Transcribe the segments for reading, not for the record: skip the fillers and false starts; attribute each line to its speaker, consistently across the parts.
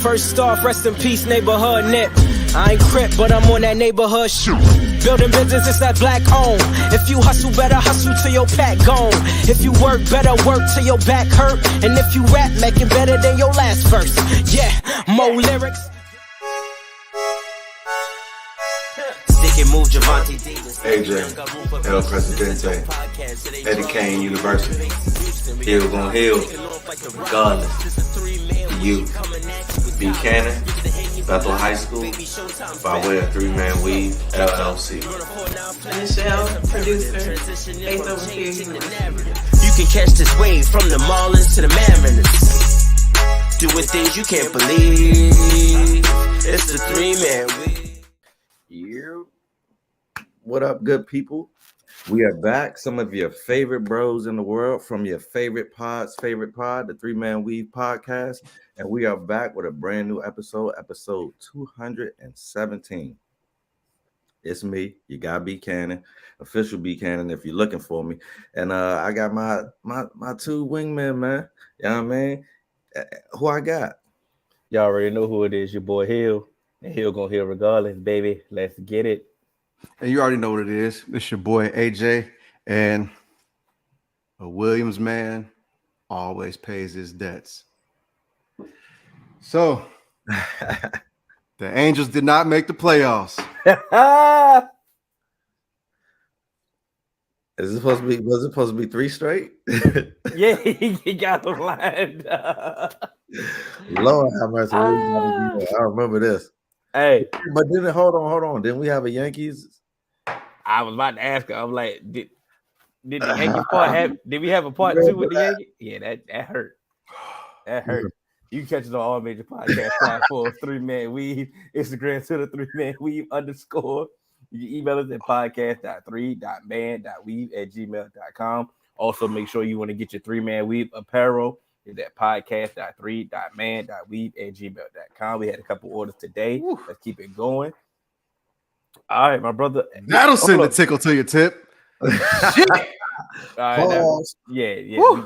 Speaker 1: First off, rest in peace, neighborhood Nip. I ain't crip, but I'm on that neighborhood shoot. Building business, it's that black owned. If you hustle, better hustle till your pack gone. If you work, better work till your back hurt. And if you rap, make it better than your last verse. Yeah, more lyrics. Stick and move, Javante Davis.
Speaker 2: AJ, El Presidente, Eddie Kane University. Hill gon' heal, regardless. You, Buchanan, Bethel High School, by way of 3-Man Weave, LLC.
Speaker 3: Michelle, producer, Faith over here.
Speaker 1: You can catch this wave from the Marlins to the Mariners. Doing things you can't believe. It's the 3-Man Weave.
Speaker 2: Yeah. What up, good people? We are back. Some of your favorite bros in the world from your favorite pod's favorite pod, the 3-Man Weave podcast. And we are back with a brand new episode 217. It's me, you got Buchanan, official Buchanan if you're looking for me. And I got my two wingmen, man. You know what I mean? Who I got?
Speaker 4: Y'all already know who it is, your boy Hill. And Hill gonna heal regardless, baby. Let's get it.
Speaker 5: And you already know what it is. It's your boy AJ, and a Williams man always pays his debts. So the Angels did not make the playoffs.
Speaker 2: Was it supposed to be 3 straight?
Speaker 4: Yeah, he got them lined up.
Speaker 2: Lord have mercy. I remember this.
Speaker 4: Hey,
Speaker 2: but then hold on. Didn't we have a Yankees?
Speaker 4: I was about to ask her. I'm like, did the Yankee part have? Did we have a part 2 with the Yankees? Yeah, that hurt. That hurt. You can catch us on all major podcast platforms. 3-Man Weave, Instagram to the 3-Man Weave _. You can email us at podcast.3.man.weave@gmail.com. Also, make sure you want to get your 3-Man Weave apparel. Is at podcast.3.man.weave@gmail.com. We had a couple orders today. Woo. Let's keep it going. All right, my brother.
Speaker 5: That'll send a tickle to your tip. Shit.
Speaker 4: All right, yeah.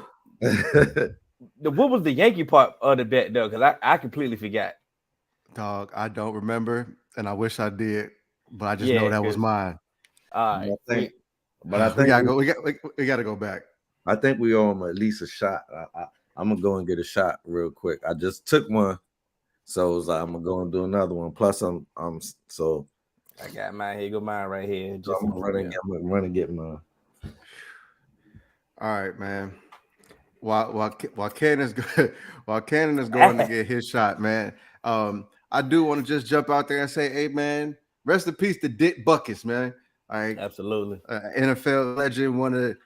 Speaker 4: What was the Yankee part of the bet though? Because I completely forgot.
Speaker 5: Dog, I don't remember, and I wish I did, but I just know that was mine.
Speaker 4: All right,
Speaker 2: but I think
Speaker 5: we gotta go back.
Speaker 2: I think we owe him at least a shot. I'm gonna go and get a shot real quick. I just took one, so it's like I'm gonna go and do another one. Plus, I'm so
Speaker 4: I got mine. Here go mine right here.
Speaker 2: Just I'm run and get mine.
Speaker 5: All right, man. While Cannon is going to get his shot, man. I do want to just jump out there and say, hey, man, rest in peace to Dick Buckus, man. All right,
Speaker 4: absolutely.
Speaker 5: NFL legend, one of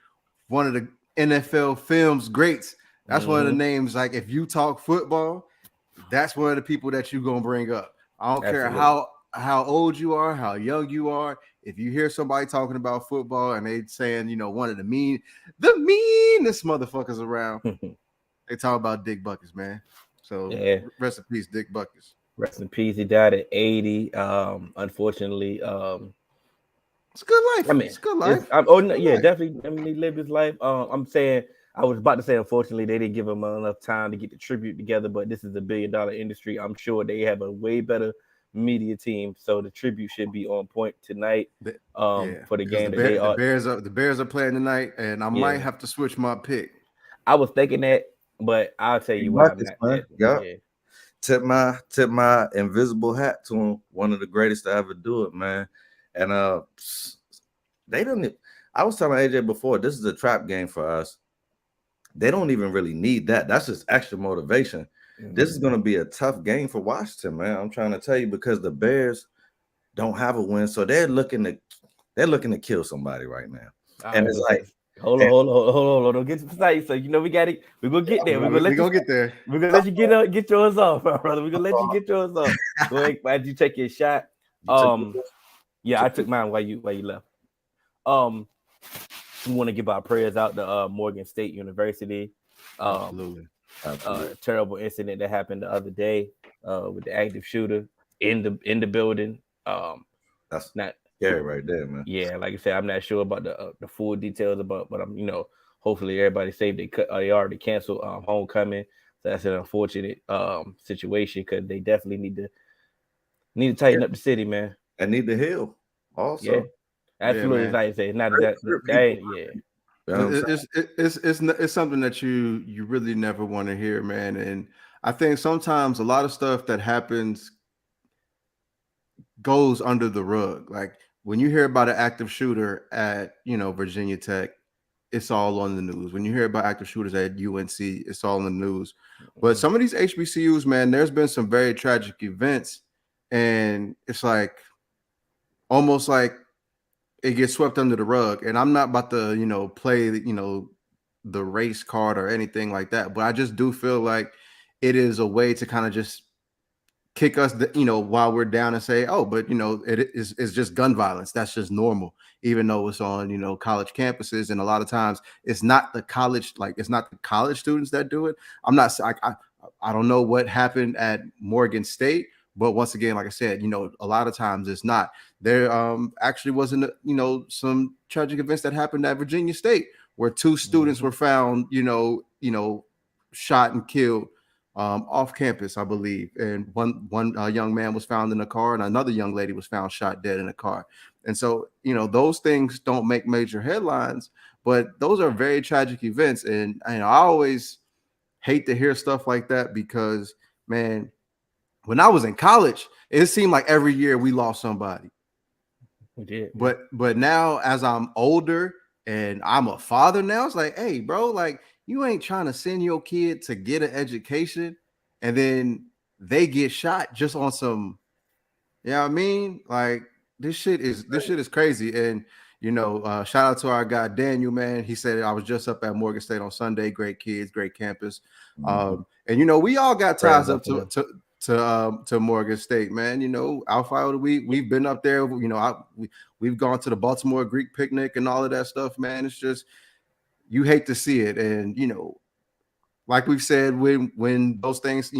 Speaker 5: the NFL films greats. That's one of the names. Like, if you talk football, that's one of the people that you're gonna bring up. I don't care how old you are, how young you are. If you hear somebody talking about football and they saying, one of the meanest motherfuckers around, they talk about Dick Buckus, man. So rest in peace, Dick Buckus.
Speaker 4: Rest in peace. He died at 80. Unfortunately,
Speaker 5: it's a good life.
Speaker 4: I mean,
Speaker 5: it's a good life.
Speaker 4: Definitely. I mean, he lived his life. I'm saying, I was about to say, unfortunately, they didn't give him enough time to get the tribute together. But this is a $1 billion industry. I'm sure they have a way better media team, so the tribute should be on point tonight for the game.
Speaker 5: The Bears are playing tonight, and I might have to switch my pick.
Speaker 4: I was thinking that, but I'll tell you what.
Speaker 2: Tip my invisible hat to him. One of the greatest to ever do it, man. And they don't. I was telling AJ before, this is a trap game for us. They don't even really need that. That's just extra motivation. This is going to be a tough game for Washington, man. I'm trying to tell you, because the Bears don't have a win, so they're looking to kill somebody right now. And it's like,
Speaker 4: hold on, don't get too excited. So we got it. We're gonna get there. We're gonna get there. We're gonna let you get yours off, my brother. We're gonna let you get yours off. Go ahead, why'd you take your shot? I took mine while you left. We want to give our prayers out to Morgan State University.
Speaker 5: Absolutely.
Speaker 4: Terrible incident that happened the other day with the active shooter in the building.
Speaker 2: That's not scary right there, man.
Speaker 4: Yeah, like I said, I'm not sure about the full details but I'm hopefully everybody's safe. They already canceled homecoming So that's an unfortunate situation because they definitely need to tighten up the city, man.
Speaker 2: And need to heal also.
Speaker 4: Yeah, absolutely.
Speaker 5: man.
Speaker 4: Like I say, it's not
Speaker 2: Hurt
Speaker 4: that ain't, yeah.
Speaker 2: You know what I'm saying?
Speaker 5: It's something that you really never want to hear, man. And I think sometimes a lot of stuff that happens goes under the rug. Like when you hear about an active shooter at Virginia Tech, it's all on the news. When you hear about active shooters at UNC, it's all in the news. But some of these HBCUs, man, there's been some very tragic events, and it's like almost like it gets swept under the rug. And I'm not about to play the race card or anything like that, but I just do feel like it is a way to kind of just kick us, while we're down and say, oh, but it's just gun violence. That's just normal, even though it's on college campuses, and a lot of times it's not the college, it's not the college students that do it. I'm not. I don't know what happened at Morgan State, but once again, like I said, a lot of times it's not. There actually wasn't some tragic events that happened at Virginia State where two students were found shot and killed off campus, I believe, and one young man was found in a car, and another young lady was found shot dead in a car. And so those things don't make major headlines, but those are very tragic events. And I always hate to hear stuff like that because, man, when I was in college, it seemed like every year we lost somebody.
Speaker 4: We did.
Speaker 5: But now as I'm older and I'm a father now, it's like, hey, bro, like, you ain't trying to send your kid to get an education and then they get shot just on some, I mean? Like, this shit is crazy. And shout out to our guy Daniel, man. He said, I was just up at Morgan State on Sunday. Great kids, great campus. And we all got ties up to Morgan State, man. Alpha Iota, we've been up there. We've gone to the Baltimore Greek picnic and all of that stuff, man. It's just, you hate to see it. And like we've said, when those things,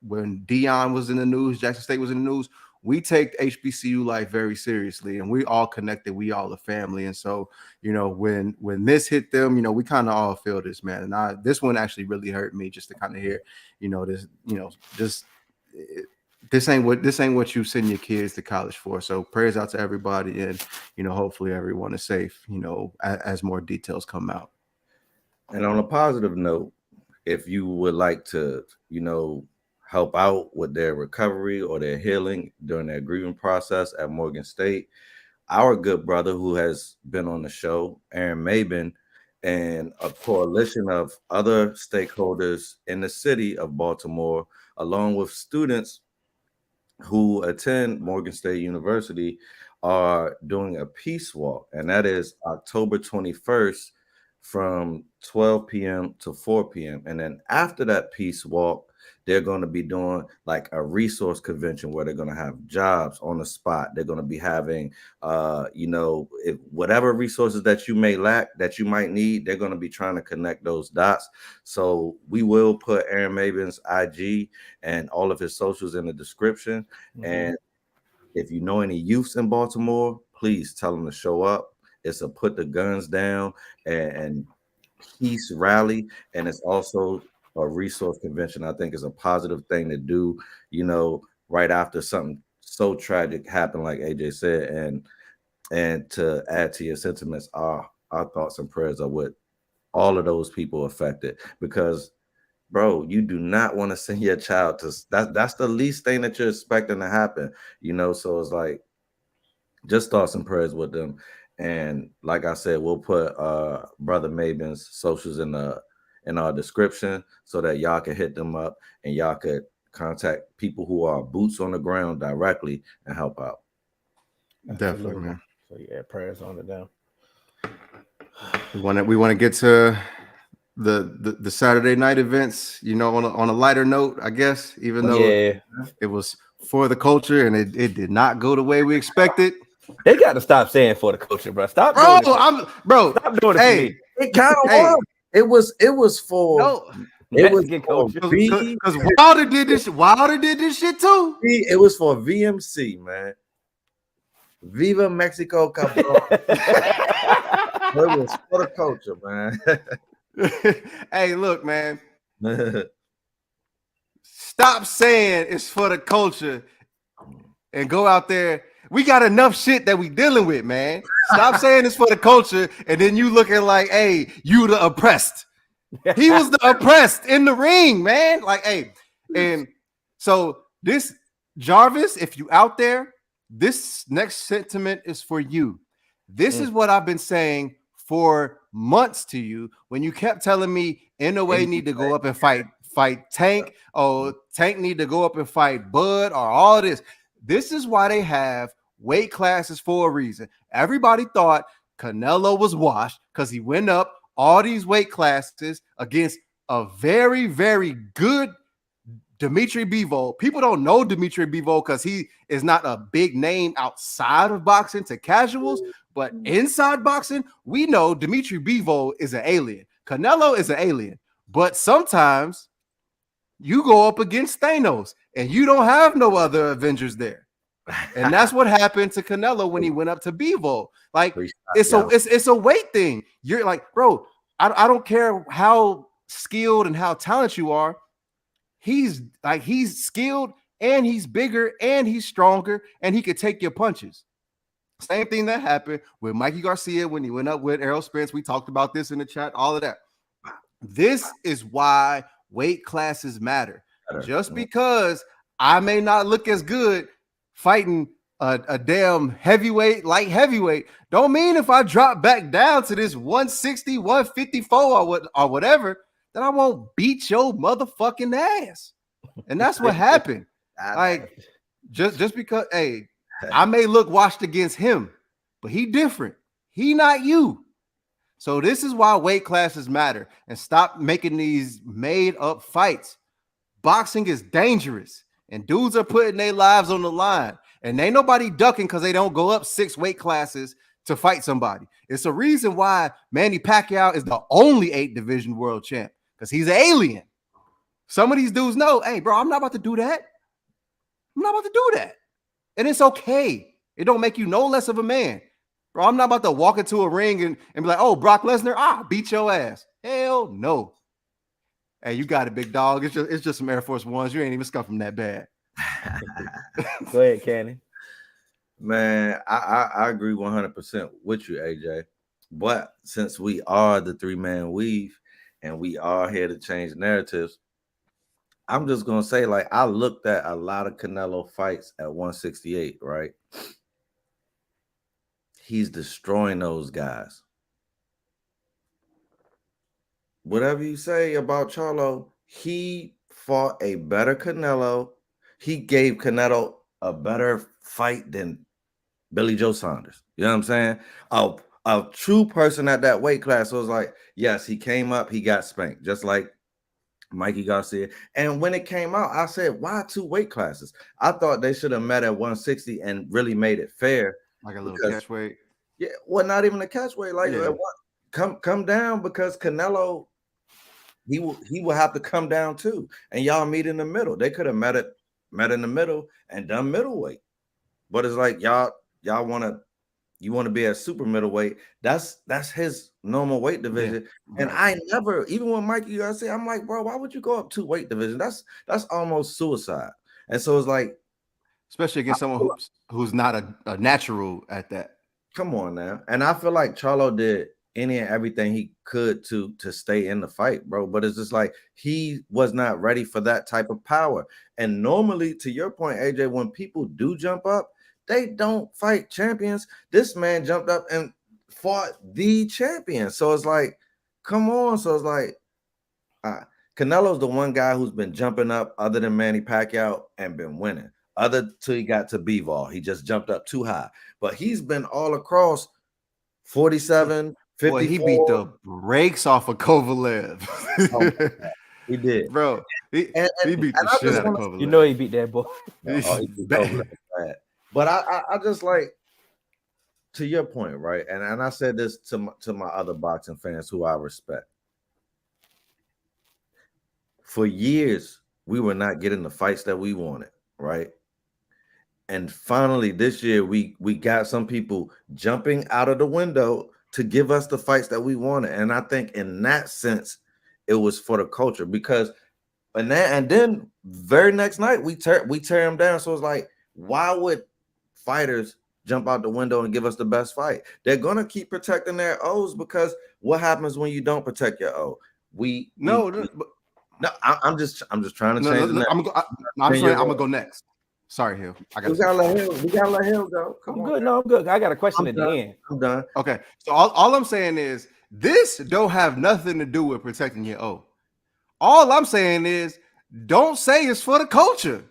Speaker 5: when Dion was in the news, Jackson State was in the news, we take HBCU life very seriously, and we all connected. We all a family. And so, when this hit them, we kind of all feel this, man. And this one actually really hurt me just to kind of hear, this ain't what you send your kids to college for. So prayers out to everybody, and hopefully everyone is safe, as more details come out.
Speaker 2: And on a positive note, if you would like to, help out with their recovery or their healing during their grieving process at Morgan State, our good brother who has been on the show, Aaron Mabin, and a coalition of other stakeholders in the city of Baltimore, along with students who attend Morgan State University, are doing a peace walk. And that is October 21st from 12 p.m. to 4 p.m. And then after that peace walk, they're going to be doing like a resource convention where they're going to have jobs on the spot. They're going to be having, if whatever resources that you may lack, that you might need, they're going to be trying to connect those dots. So we will put Aaron Mabin's IG and all of his socials in the description. And if you know any youths in Baltimore, please tell them to show up. It's a put the guns down and peace rally. And it's also a resource convention. I think is a positive thing to do, right after something so tragic happened, like AJ said. And to add to your sentiments, our thoughts and prayers are with all of those people affected, because bro, you do not want to send your child to that's the least thing that you're expecting to happen, so it's like just thoughts and prayers with them. And like I said, we'll put Brother Mabin's socials in our description so that y'all can hit them up and y'all could contact people who are boots on the ground directly and help out.
Speaker 5: Definitely, man.
Speaker 4: So yeah, prayers on to them.
Speaker 5: We want to get to the Saturday night events, on a lighter note, I guess, even though it was for the culture and it did not go the way we expected.
Speaker 4: They got to stop saying for the culture, bro. Stop,
Speaker 5: bro.
Speaker 4: Stop doing it.
Speaker 5: Hey,
Speaker 2: it kind of was. It was for.
Speaker 5: No.
Speaker 2: It was
Speaker 5: because Wilder did this. Wilder did this shit too.
Speaker 2: It was for VMC, man. Viva Mexico, cabrón. It was for the culture, man.
Speaker 5: Hey, look, man. stop saying it's for the culture and go out there. We got enough shit that we dealing with, man. Stop saying it's for the culture, and then you looking like, hey, you the oppressed. He was the oppressed in the ring, man. Like, hey, and so this Jarvis, if you out there, this next sentiment is for you. This is what I've been saying for months to you when you kept telling me NOA need to go up and fight Tank. Oh, Tank need to go up and fight Bud or all this. This is why they have weight classes for a reason. Everybody thought Canelo was washed because he went up all these weight classes against a very, very good Dimitri Bivol. People don't know Dimitri Bivol because he is not a big name outside of boxing to casuals, but inside boxing, we know Dimitri Bivol is an alien. Canelo is an alien, but sometimes you go up against Thanos and you don't have no other Avengers there. And that's what happened to Canelo when he went up to Bivol. Like it's a weight thing. You're like, bro, I don't care how skilled and how talented you are. He's skilled and he's bigger and he's stronger and he could take your punches. Same thing that happened with Mikey Garcia when he went up with Errol Spence. We talked about this in the chat, all of that. This is why weight classes matter. Just because I may not look as good fighting a damn heavyweight, light heavyweight, don't mean if I drop back down to this 160, 154 or whatever, that I won't beat your motherfucking ass. And that's what happened. Like, just because, hey, I may look washed against him, but he different. He not you. So this is why weight classes matter. And stop making these made up fights. Boxing is dangerous. And dudes are putting their lives on the line. And ain't nobody ducking because they don't go up 6 weight classes to fight somebody. It's a reason why Manny Pacquiao is the only 8 division world champ. Because he's an alien. Some of these dudes know, hey, bro, I'm not about to do that. I'm not about to do that. And it's okay. It don't make you no less of a man. Bro, I'm not about to walk into a ring and be like, oh, Brock Lesnar, beat your ass. Hell no. Hey, you got it, big dog. It's just some Air Force Ones. You ain't even scuffing that bad.
Speaker 4: Go ahead, Cannon.
Speaker 2: Man, I agree 100% with you, AJ. But since we are the 3-man weave and we are here to change narratives, I'm just going to say, like, I looked at a lot of Canelo fights at 168, right? He's destroying those guys. Whatever you say about Charlo, he fought a better Canelo. He gave Canelo a better fight than Billy Joe Saunders. You know what I'm saying? A true person at that weight class was like, yes, he came up, he got spanked, just like Mikey Garcia. And when it came out, I said, why 2 weight classes? I thought they should have met at 160 and really made it fair.
Speaker 5: Like a little catch weight.
Speaker 2: Yeah, well, not even a catch weight. Like, come down, because Canelo, he will have to come down too. And y'all meet in the middle. They could have met in the middle and done middleweight. But it's like y'all want to be at super middleweight. That's his normal weight division. Yeah. And I never, even when Mikey Garcia, I'm like, bro, why would you go up 2 weight divisions? That's almost suicide. And so it's like,
Speaker 5: especially against someone who's not a natural at that.
Speaker 2: Come on now. And I feel like Charlo did any and everything he could to stay in the fight, bro. But it's just like he was not ready for that type of power. And normally, to your point, AJ, when people do jump up, they don't fight champions. This man jumped up and fought the champion. So it's like, come on. So it's like, Canelo's the one guy who's been jumping up other than Manny Pacquiao and been winning. Other till he got to Bivol. He just jumped up too high. But he's been all across 47, 54.
Speaker 5: Boy, he beat the brakes off of Kovalev.
Speaker 2: He did.
Speaker 5: Bro, he beat the shit out of Kovalev.
Speaker 4: You know he beat that boy.
Speaker 2: He beat Kovalev bad. But I just like, to your point, right? And I said this to my other boxing fans who I respect. For years, we were not getting the fights that we wanted, right? And finally, this year, we got some people jumping out of the window to give us the fights that we wanted. And I think in that sense, it was for the culture, because And then very next night we tear him down. So it's like, why would fighters jump out the window and give us the best fight? They're gonna keep protecting their O's, because what happens when you don't protect your O? I'm just trying to change the
Speaker 5: I'm gonna go next. Sorry, Hill.
Speaker 2: We gotta let Hill go.
Speaker 4: I'm good. No, I'm good. I got a question at the end.
Speaker 2: I'm done.
Speaker 5: Okay. So all I'm saying is this don't have nothing to do with protecting your O. All I'm saying is don't say it's for the culture.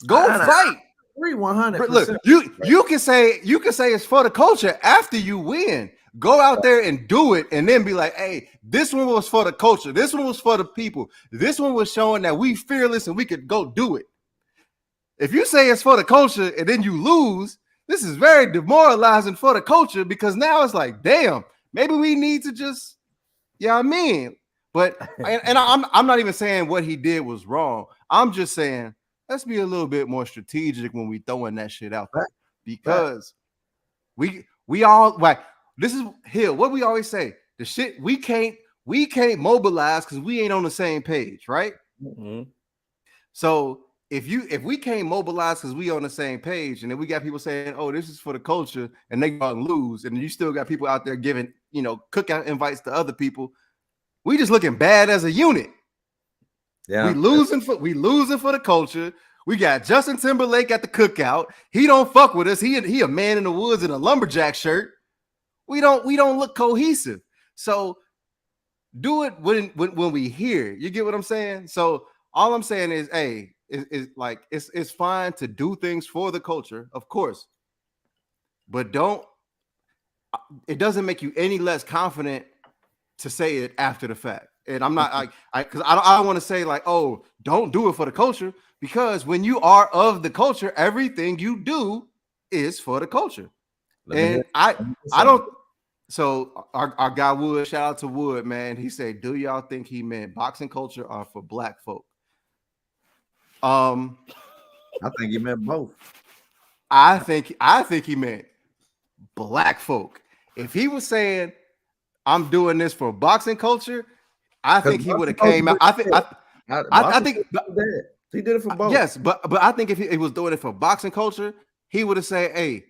Speaker 5: Go fight.
Speaker 2: 100%.
Speaker 5: Look, you can say it's for the culture after you win. Go out there and do it, and then be like, hey, this one was for the culture. This one was for the people. This one was showing that we fearless and we could go do it. If you say it's for the culture and then you lose, this is very demoralizing for the culture, because now it's like, damn, maybe we need to just, I mean. But and I'm not even saying what he did was wrong. I'm just saying let's be a little bit more strategic when we throwing that shit out there, because we all like, this is Hill. What we always say, the shit we can't mobilize because we ain't on the same page, right?
Speaker 4: Mm-hmm.
Speaker 5: So if we can't mobilize because we on the same page, and then we got people saying, oh, this is for the culture, and they gonna lose, and you still got people out there giving cookout invites to other people, we just looking bad as a unit.
Speaker 2: Yeah,
Speaker 5: we losing for the culture. We got Justin Timberlake at the cookout. He don't fuck with us. He a man in the woods in a lumberjack shirt. We don't look cohesive. So do it when we hear. You get what I'm saying? So all I'm saying is, hey, it's fine to do things for the culture, of course, but it doesn't make you any less confident to say it after the fact. And I'm not because I don't want to say like, oh, don't do it for the culture, because when you are of the culture, everything you do is for the culture. And I don't. So our guy Wood, shout out to Wood, man. He said, "Do y'all think he meant boxing culture or for black folk?"
Speaker 2: I think he meant both.
Speaker 5: I think he meant black folk. If he was saying, "I'm doing this for boxing culture," I think he would have came out. I think
Speaker 2: he did it for both.
Speaker 5: Yes, but I think if he was doing it for boxing culture, he would have said, "Hey,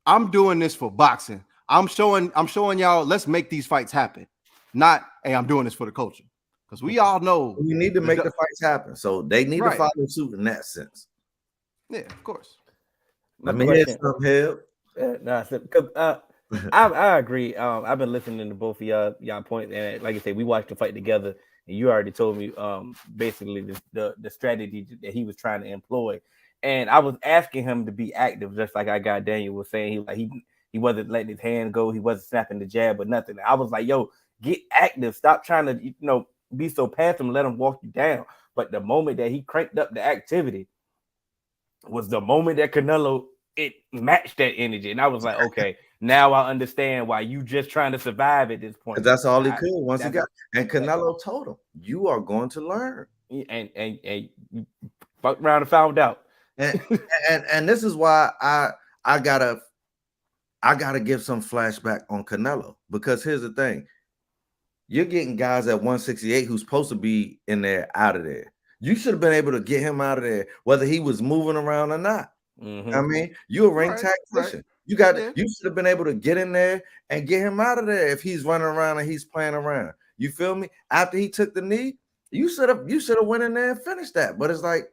Speaker 5: I'm doing this for boxing. I'm showing y'all. Let's make these fights happen." Not, "Hey, I'm doing this for the culture," because we all know
Speaker 2: we need to make the fights happen. So they need to follow suit in that sense.
Speaker 5: Yeah, of course.
Speaker 2: Let me hear some help.
Speaker 4: I agree. I've been listening to both of y'all points, and like I said, we watched the fight together, and you already told me basically the strategy that he was trying to employ, and I was asking him to be active, just like I got Daniel was saying. He wasn't letting his hand go, he wasn't snapping the jab or nothing. I was like, yo, get active, stop trying to be so passive and let him walk you down. But the moment that he cranked up the activity was the moment that Canelo it matched that energy, and I was like, okay, now I understand why you just trying to survive at this point.
Speaker 2: That's all he could once he got. And Canelo told him, "You are going to learn."
Speaker 4: And you fucked around and found out.
Speaker 2: And this is why I gotta give some flashback on Canelo, because here's the thing: you're getting guys at 168 who's supposed to be in there out of there. You should have been able to get him out of there, whether he was moving around or not.
Speaker 4: Mm-hmm.
Speaker 2: I mean, you're a ring tactician. Right. You should have been able to get in there and get him out of there if he's running around and he's playing around. You feel me? After he took the knee, you should have went in there and finished that. But it's like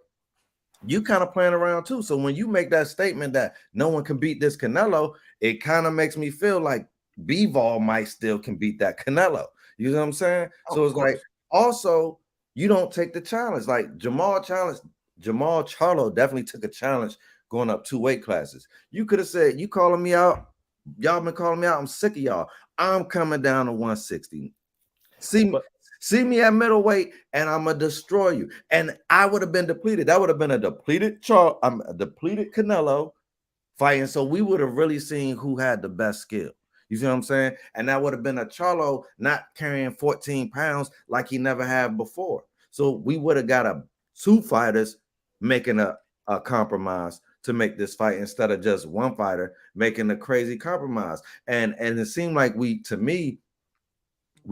Speaker 2: you kind of playing around too. So when you make that statement that no one can beat this Canelo, it kind of makes me feel like B-Vol might still can beat that Canelo. You know what I'm saying? So it's like, also, you don't take the challenge. Like Jamal Charlo definitely took a challenge going up 2 weight classes. You could have said, "You calling me out? Y'all been calling me out. I'm sick of y'all. I'm coming down to 160. See me at middleweight, and I'm gonna destroy you." And I would have been depleted. That would have been a depleted a depleted Canelo fighting. So we would have really seen who had the best skill. You see what I'm saying? And that would have been a Charlo not carrying 14 pounds like he never had before. So we would have got 2 fighters making a compromise to make this fight, instead of just one fighter making a crazy compromise. And it seemed like we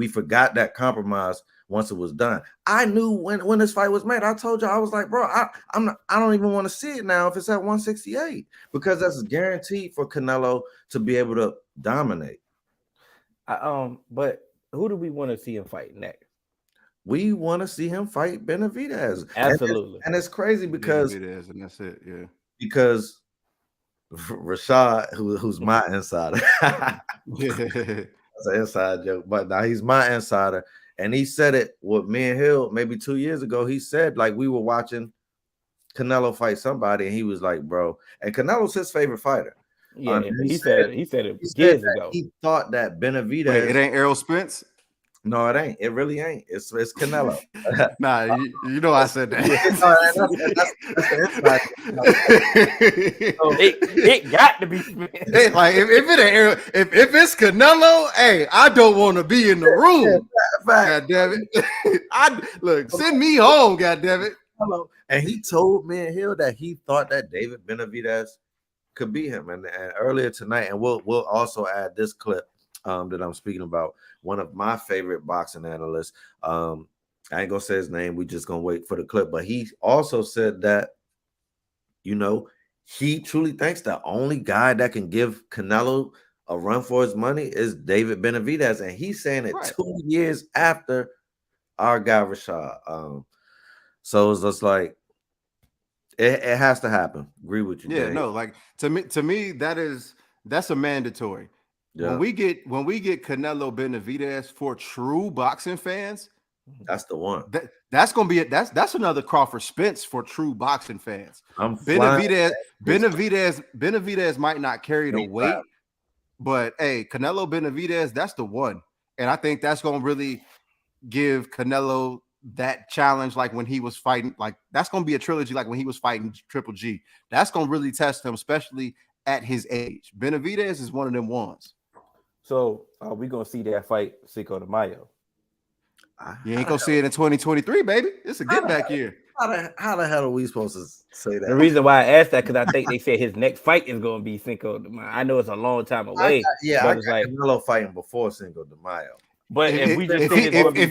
Speaker 2: forgot that compromise once it was done. I knew when this fight was made. I told you, I was like, bro, I don't even want to see it now if it's at 168 because that's guaranteed for Canelo to be able to dominate.
Speaker 4: But who do we want to see him fight next?
Speaker 2: We want to see him fight Benavidez.
Speaker 4: Absolutely.
Speaker 2: And it's crazy because
Speaker 5: Benavidez, and that's it. Yeah.
Speaker 2: Because Rashad, who's my insider, that's an inside joke, but now he's my insider, and he said it with me and Hill maybe 2 years ago. He said like we were watching Canelo fight somebody, and he was like, "Bro," and Canelo's his favorite fighter.
Speaker 4: Yeah, he said it years ago.
Speaker 2: He thought that Benavidez.
Speaker 5: Wait, it ain't Errol Spence.
Speaker 2: No, it ain't. It really ain't. It's Canelo.
Speaker 5: Nah, you know I said that.
Speaker 4: It got to be Smith.
Speaker 5: Like if it ain't Errol, if it's Canelo, hey, I don't want to be in the room. God damn it! Send me home. God damn it!
Speaker 2: And he told me and Hill that he thought that David Benavidez could beat him. And earlier tonight, and we'll also add this clip that I'm speaking about. One of my favorite boxing analysts. I ain't gonna say his name. We just gonna wait for the clip. But he also said that, you know, he truly thinks the only guy that can give Canelo a run for his money is David Benavidez, and he's saying it 2 years after our guy Rashad. So it's just like it has to happen. Agree with you.
Speaker 5: Yeah,
Speaker 2: Dave.
Speaker 5: no, like to me that's a mandatory.
Speaker 2: Yeah.
Speaker 5: When we get Canelo Benavidez for true boxing fans,
Speaker 2: that's the one.
Speaker 5: That's gonna be that's another Crawford Spence for true boxing fans. Benavidez might not carry the weight, but hey, Canelo Benavidez, that's the one. And I think that's gonna really give Canelo that challenge, like when he was fighting, like that's gonna be a trilogy, like when he was fighting Triple G. That's gonna really test him, especially at his age. Benavidez is one of them ones.
Speaker 4: So are we gonna see that fight Cinco de Mayo?
Speaker 5: You ain't gonna see it in 2023, baby. It's a get back year.
Speaker 2: How the hell are we supposed to say that?
Speaker 4: The reason why I asked that because I think they said his next fight is gonna be Cinco de Mayo. I know it's a long time away.
Speaker 2: I got Canelo fighting before Cinco de Mayo.
Speaker 4: But if we just say it's gonna be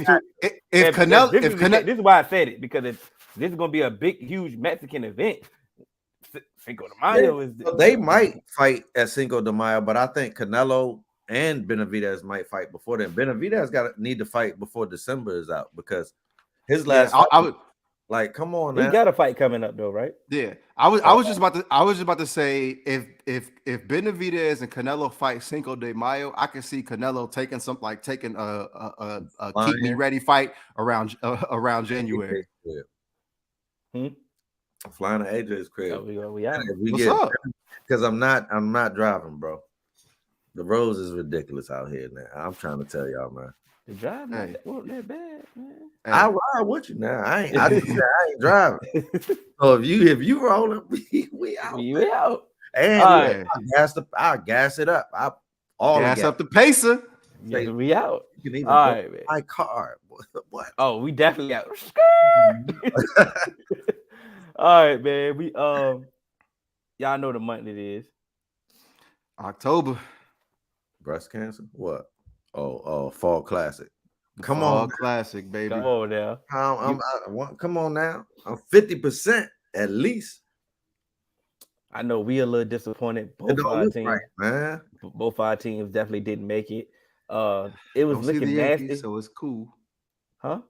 Speaker 4: Canelo, this is why I said it, because this is gonna be a big, huge Mexican event. Cinco de Mayo is.
Speaker 2: They might fight at Cinco de Mayo, but I think Canelo and Benavidez might fight before then. Benavidez need to fight before December is out because his last. I would like, come on,
Speaker 4: he got a fight coming up though, right?
Speaker 5: Yeah, I was just about to say if Benavidez and Canelo fight Cinco de Mayo, I can see Canelo taking a keep me ready fight around January.
Speaker 2: Flying to AJ's crib.
Speaker 4: We out.
Speaker 5: What's up?
Speaker 2: Because I'm not driving, bro. The roads is ridiculous out here now. I'm trying to tell y'all, man.
Speaker 4: The driving wasn't that bad, man.
Speaker 2: Hey. I ride with you now. I ain't driving. So if you rolling, we out.
Speaker 4: We out.
Speaker 2: And I'll gas it up.
Speaker 5: Gas up the pacer.
Speaker 4: Yeah, we out.
Speaker 2: You can even
Speaker 4: all right, man.
Speaker 2: my car. What?
Speaker 4: Oh, we definitely out. All right, man. We y'all know the month it is.
Speaker 5: October.
Speaker 2: Breast cancer? What? Oh, fall classic. Come
Speaker 5: fall
Speaker 2: on,
Speaker 5: classic, baby.
Speaker 4: Come on now.
Speaker 2: Come on now. I'm 50% at least.
Speaker 4: I know we a little disappointed. Both our teams,
Speaker 2: right, man.
Speaker 4: Both our teams definitely didn't make it. It was looking nasty,
Speaker 5: Yankees, so it's cool.
Speaker 4: Huh?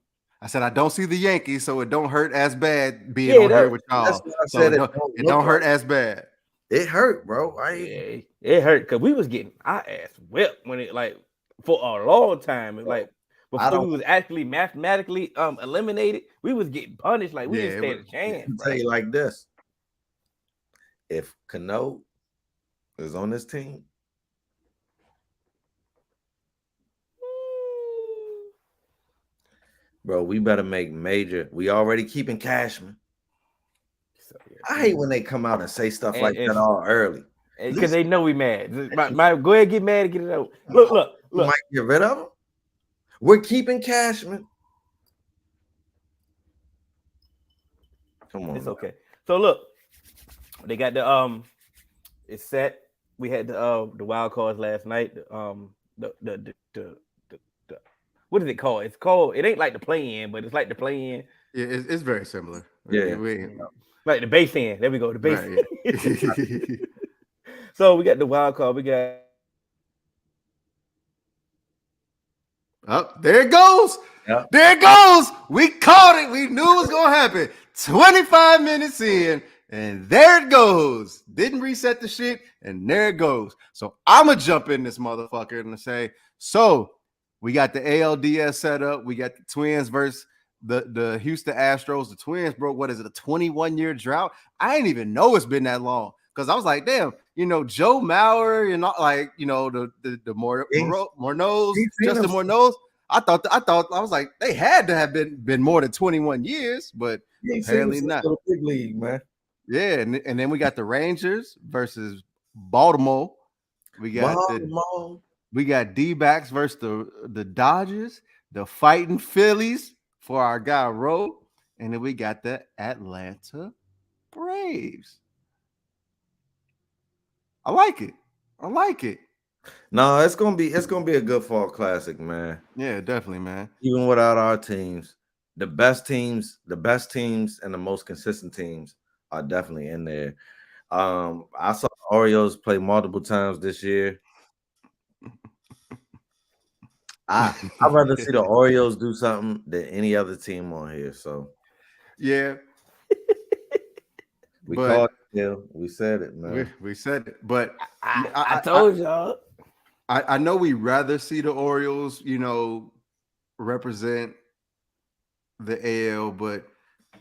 Speaker 5: I said I don't see the Yankees, so it don't hurt as bad being on here with y'all. So it don't hurt as bad.
Speaker 2: It hurt, bro.
Speaker 4: It hurt because we was getting our ass whipped when it for a long time. Like before we was actually mathematically eliminated, we was getting punished. Like we didn't stand a chance.
Speaker 2: I'll tell you like this: if Canelo is on this team, bro, we better make major. We already keeping Cashman. I hate when they come out and say stuff like that all early.
Speaker 4: Because they know we mad. Go ahead, get mad and get it out. Look.
Speaker 2: You might get rid of him. We're keeping Cashman. Come on.
Speaker 4: It's okay. So look, they got the it's set. We had the wild cards last night. The what is it called? It's called. It ain't like the play-in, but it's like the play-in.
Speaker 5: Yeah, it's very similar.
Speaker 2: Yeah.
Speaker 4: Like the base in. There we go. The base.
Speaker 5: Right, yeah.
Speaker 4: So we got the wild card. We got
Speaker 5: Oh, there it goes.
Speaker 2: Yep.
Speaker 5: There it goes. We caught it. We knew it was going to happen. 25 minutes in, and there it goes. Didn't reset the shit, and there it goes. So I'm going to jump in this motherfucker and say, so we got the ALDS set up. We got the Twins versus the Houston Astros. The Twins broke, what is it, a 21-year drought? I didn't even know it's been that long. Because I was like, damn, Joe Mauer and like, the Morneaus, Justin Morneaus. I was like, they had to have been more than 21 years, but apparently not.
Speaker 2: Big league, man.
Speaker 5: Yeah, and then we got the Rangers versus Baltimore. We got D-backs versus the Dodgers, the fighting Phillies for our guy Rowe, and then we got the Atlanta Braves. I like it.
Speaker 2: No, it's gonna be a good fall classic, man.
Speaker 5: Yeah, definitely, man.
Speaker 2: Even without our teams, the best teams, and the most consistent teams are definitely in there. I saw the Orioles play multiple times this year. I'd rather see the Orioles do something than any other team on here. So
Speaker 5: yeah,
Speaker 2: we said it, man.
Speaker 5: We said it, but
Speaker 4: I told y'all.
Speaker 5: I know we rather see the Orioles, represent the AL, but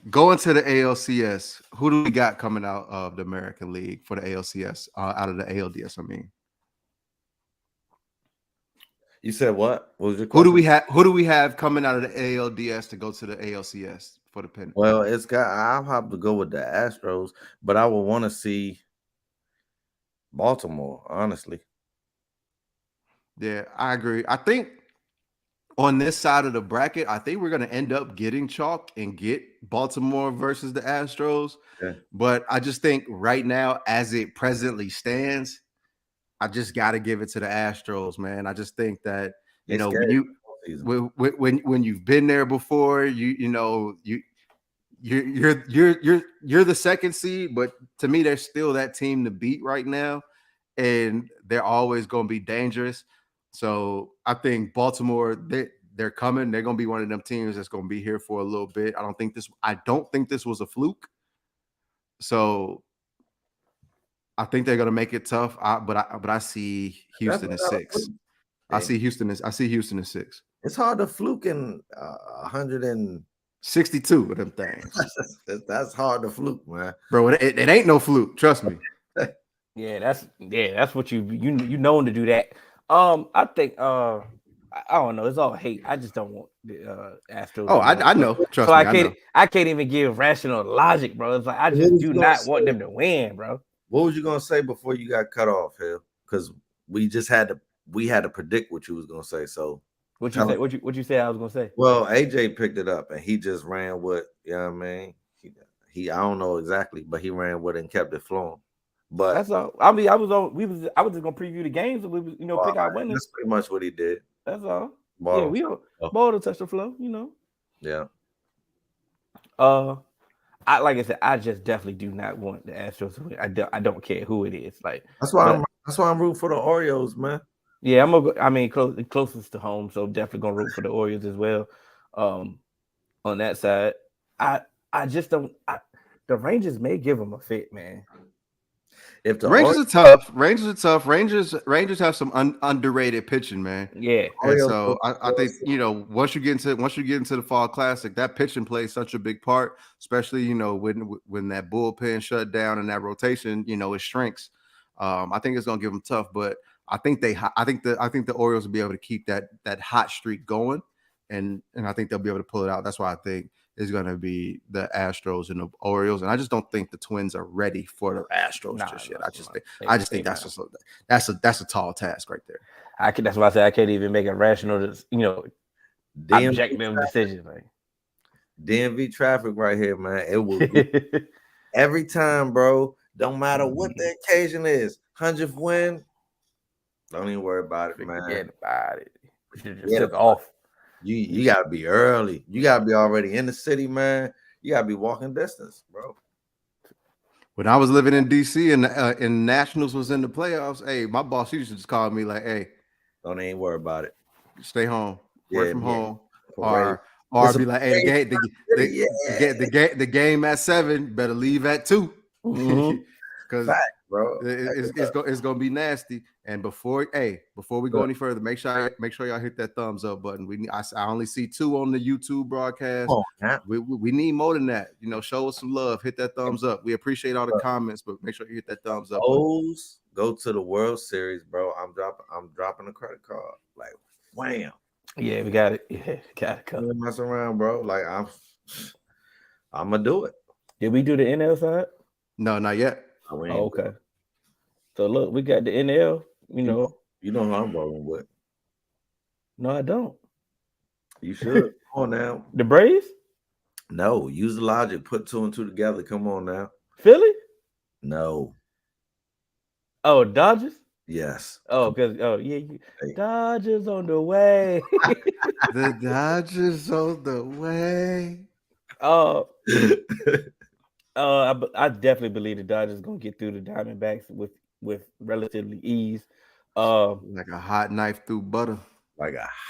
Speaker 5: going to the ALCS, who do we got coming out of the American League for the ALCS? Out of the ALDS, I mean.
Speaker 2: You said what? What was your question?
Speaker 5: Who do we have coming out of the ALDS to go to the ALCS for the pennant?
Speaker 2: Well, I'll have to go with the Astros, but I would want to see Baltimore, honestly.
Speaker 5: Yeah, I agree. I think on this side of the bracket, I think we're going to end up getting chalk and get Baltimore versus the Astros.
Speaker 2: Yeah.
Speaker 5: But I just think right now, as it presently stands, I just got to give it to the Astros, man. I just think that when you've been there before, you're the second seed, but to me, there's still that team to beat right now, and they're always going to be dangerous. So I think Baltimore, they're coming. They're going to be one of them teams that's going to be here for a little bit. I don't think this was a fluke. So I think they're going to make it tough. But I see Houston at 6. I see Houston at 6.
Speaker 2: It's hard to fluke in
Speaker 5: 162 of them things.
Speaker 2: That's hard to fluke, man.
Speaker 5: Bro, it ain't no fluke. Trust me.
Speaker 4: Yeah, that's what you known to do that. I think I don't know. It's all hate. I just don't want the Astros.
Speaker 5: Oh, I know. Trust me.
Speaker 4: I can't even give rational logic, bro. It's like I just do not want them to win, bro.
Speaker 2: What was you gonna say before you got cut off, Hill? Because we had to predict what you was gonna say. So
Speaker 4: what you say? What you say? I was gonna say.
Speaker 2: Well, AJ picked it up and he just ran with. You know what I mean? He I don't know exactly, but he ran with it and kept it flowing. But
Speaker 4: that's all. I mean, I was just gonna preview the games and we was, pick our winners.
Speaker 2: That's pretty much what he did.
Speaker 4: That's all.
Speaker 2: Ball.
Speaker 4: Yeah, we ball to touch the flow,
Speaker 2: Yeah.
Speaker 4: Like I said, I just definitely do not want the Astros to win. I don't care who it is. Like
Speaker 2: that's why I'm rooting for the Orioles, man.
Speaker 4: Yeah, closest to home, so definitely gonna root for the Orioles as well. On that side, I just don't. The Rangers may give them a fit, man.
Speaker 5: If the Rangers are tough. Rangers have some underrated pitching, man.
Speaker 4: Yeah.
Speaker 5: And so I think once you get into the fall classic, that pitching plays such a big part, especially when that bullpen shut down and that rotation, it shrinks. I think it's gonna give them tough, but I think the Orioles will be able to keep that hot streak going, and I think they'll be able to pull it out. That's why I think it's going to be the Astros and the Orioles, and I just don't think the Twins are ready for the Astros just yet. I just think that's a tall task right there.
Speaker 4: That's why I say I can't even make a rational, objective decision. Like
Speaker 2: DMV traffic right here, man. It will be every time, bro. Don't matter what the occasion is. 100th win. Don't even worry about it, man.
Speaker 4: Forget about it. We should just took off.
Speaker 2: You gotta be early. You gotta be already in the city, man. You gotta be walking distance, bro.
Speaker 5: When I was living in DC and Nationals was in the playoffs, hey, my boss used to just call me like, "Hey,
Speaker 2: Don't even worry about it.
Speaker 5: stay home,
Speaker 2: Yeah,
Speaker 5: work from
Speaker 2: yeah.
Speaker 5: home,"
Speaker 2: Parade.
Speaker 5: or
Speaker 2: It's a
Speaker 5: be like, "Hey, the game at 7, better leave at 2."
Speaker 4: Mhm.
Speaker 5: Because
Speaker 2: fact, bro.
Speaker 5: it's gonna be nasty. And before we go any further, make sure y'all hit that thumbs up button. I only see 2 on the YouTube broadcast.
Speaker 2: Come on, man.
Speaker 5: We need more than that. Show us some love. Hit that thumbs up. We appreciate all the comments, but make sure you hit that thumbs up button.
Speaker 2: O's go to the World Series, bro. I'm dropping a credit card. Like, wham.
Speaker 4: Yeah, we got it. Yeah, got it covered.
Speaker 2: Don't mess around, bro. Like, I'm gonna do it.
Speaker 4: Did we do the NL side?
Speaker 5: No, not yet.
Speaker 4: Oh, okay. So look, we got the NL.
Speaker 2: You know who I'm rolling with.
Speaker 4: No, I don't.
Speaker 2: You should. Come on now.
Speaker 4: The Braves?
Speaker 2: No, use the logic. Put 2 and 2 together. Come on now.
Speaker 4: Philly?
Speaker 2: No.
Speaker 4: Oh, Dodgers?
Speaker 2: Yes.
Speaker 4: Oh, because Dodgers on the way.
Speaker 5: The Dodgers on the way.
Speaker 4: I definitely believe the Dodgers gonna get through the Diamondbacks with relatively ease.
Speaker 5: Like a hot knife through butter.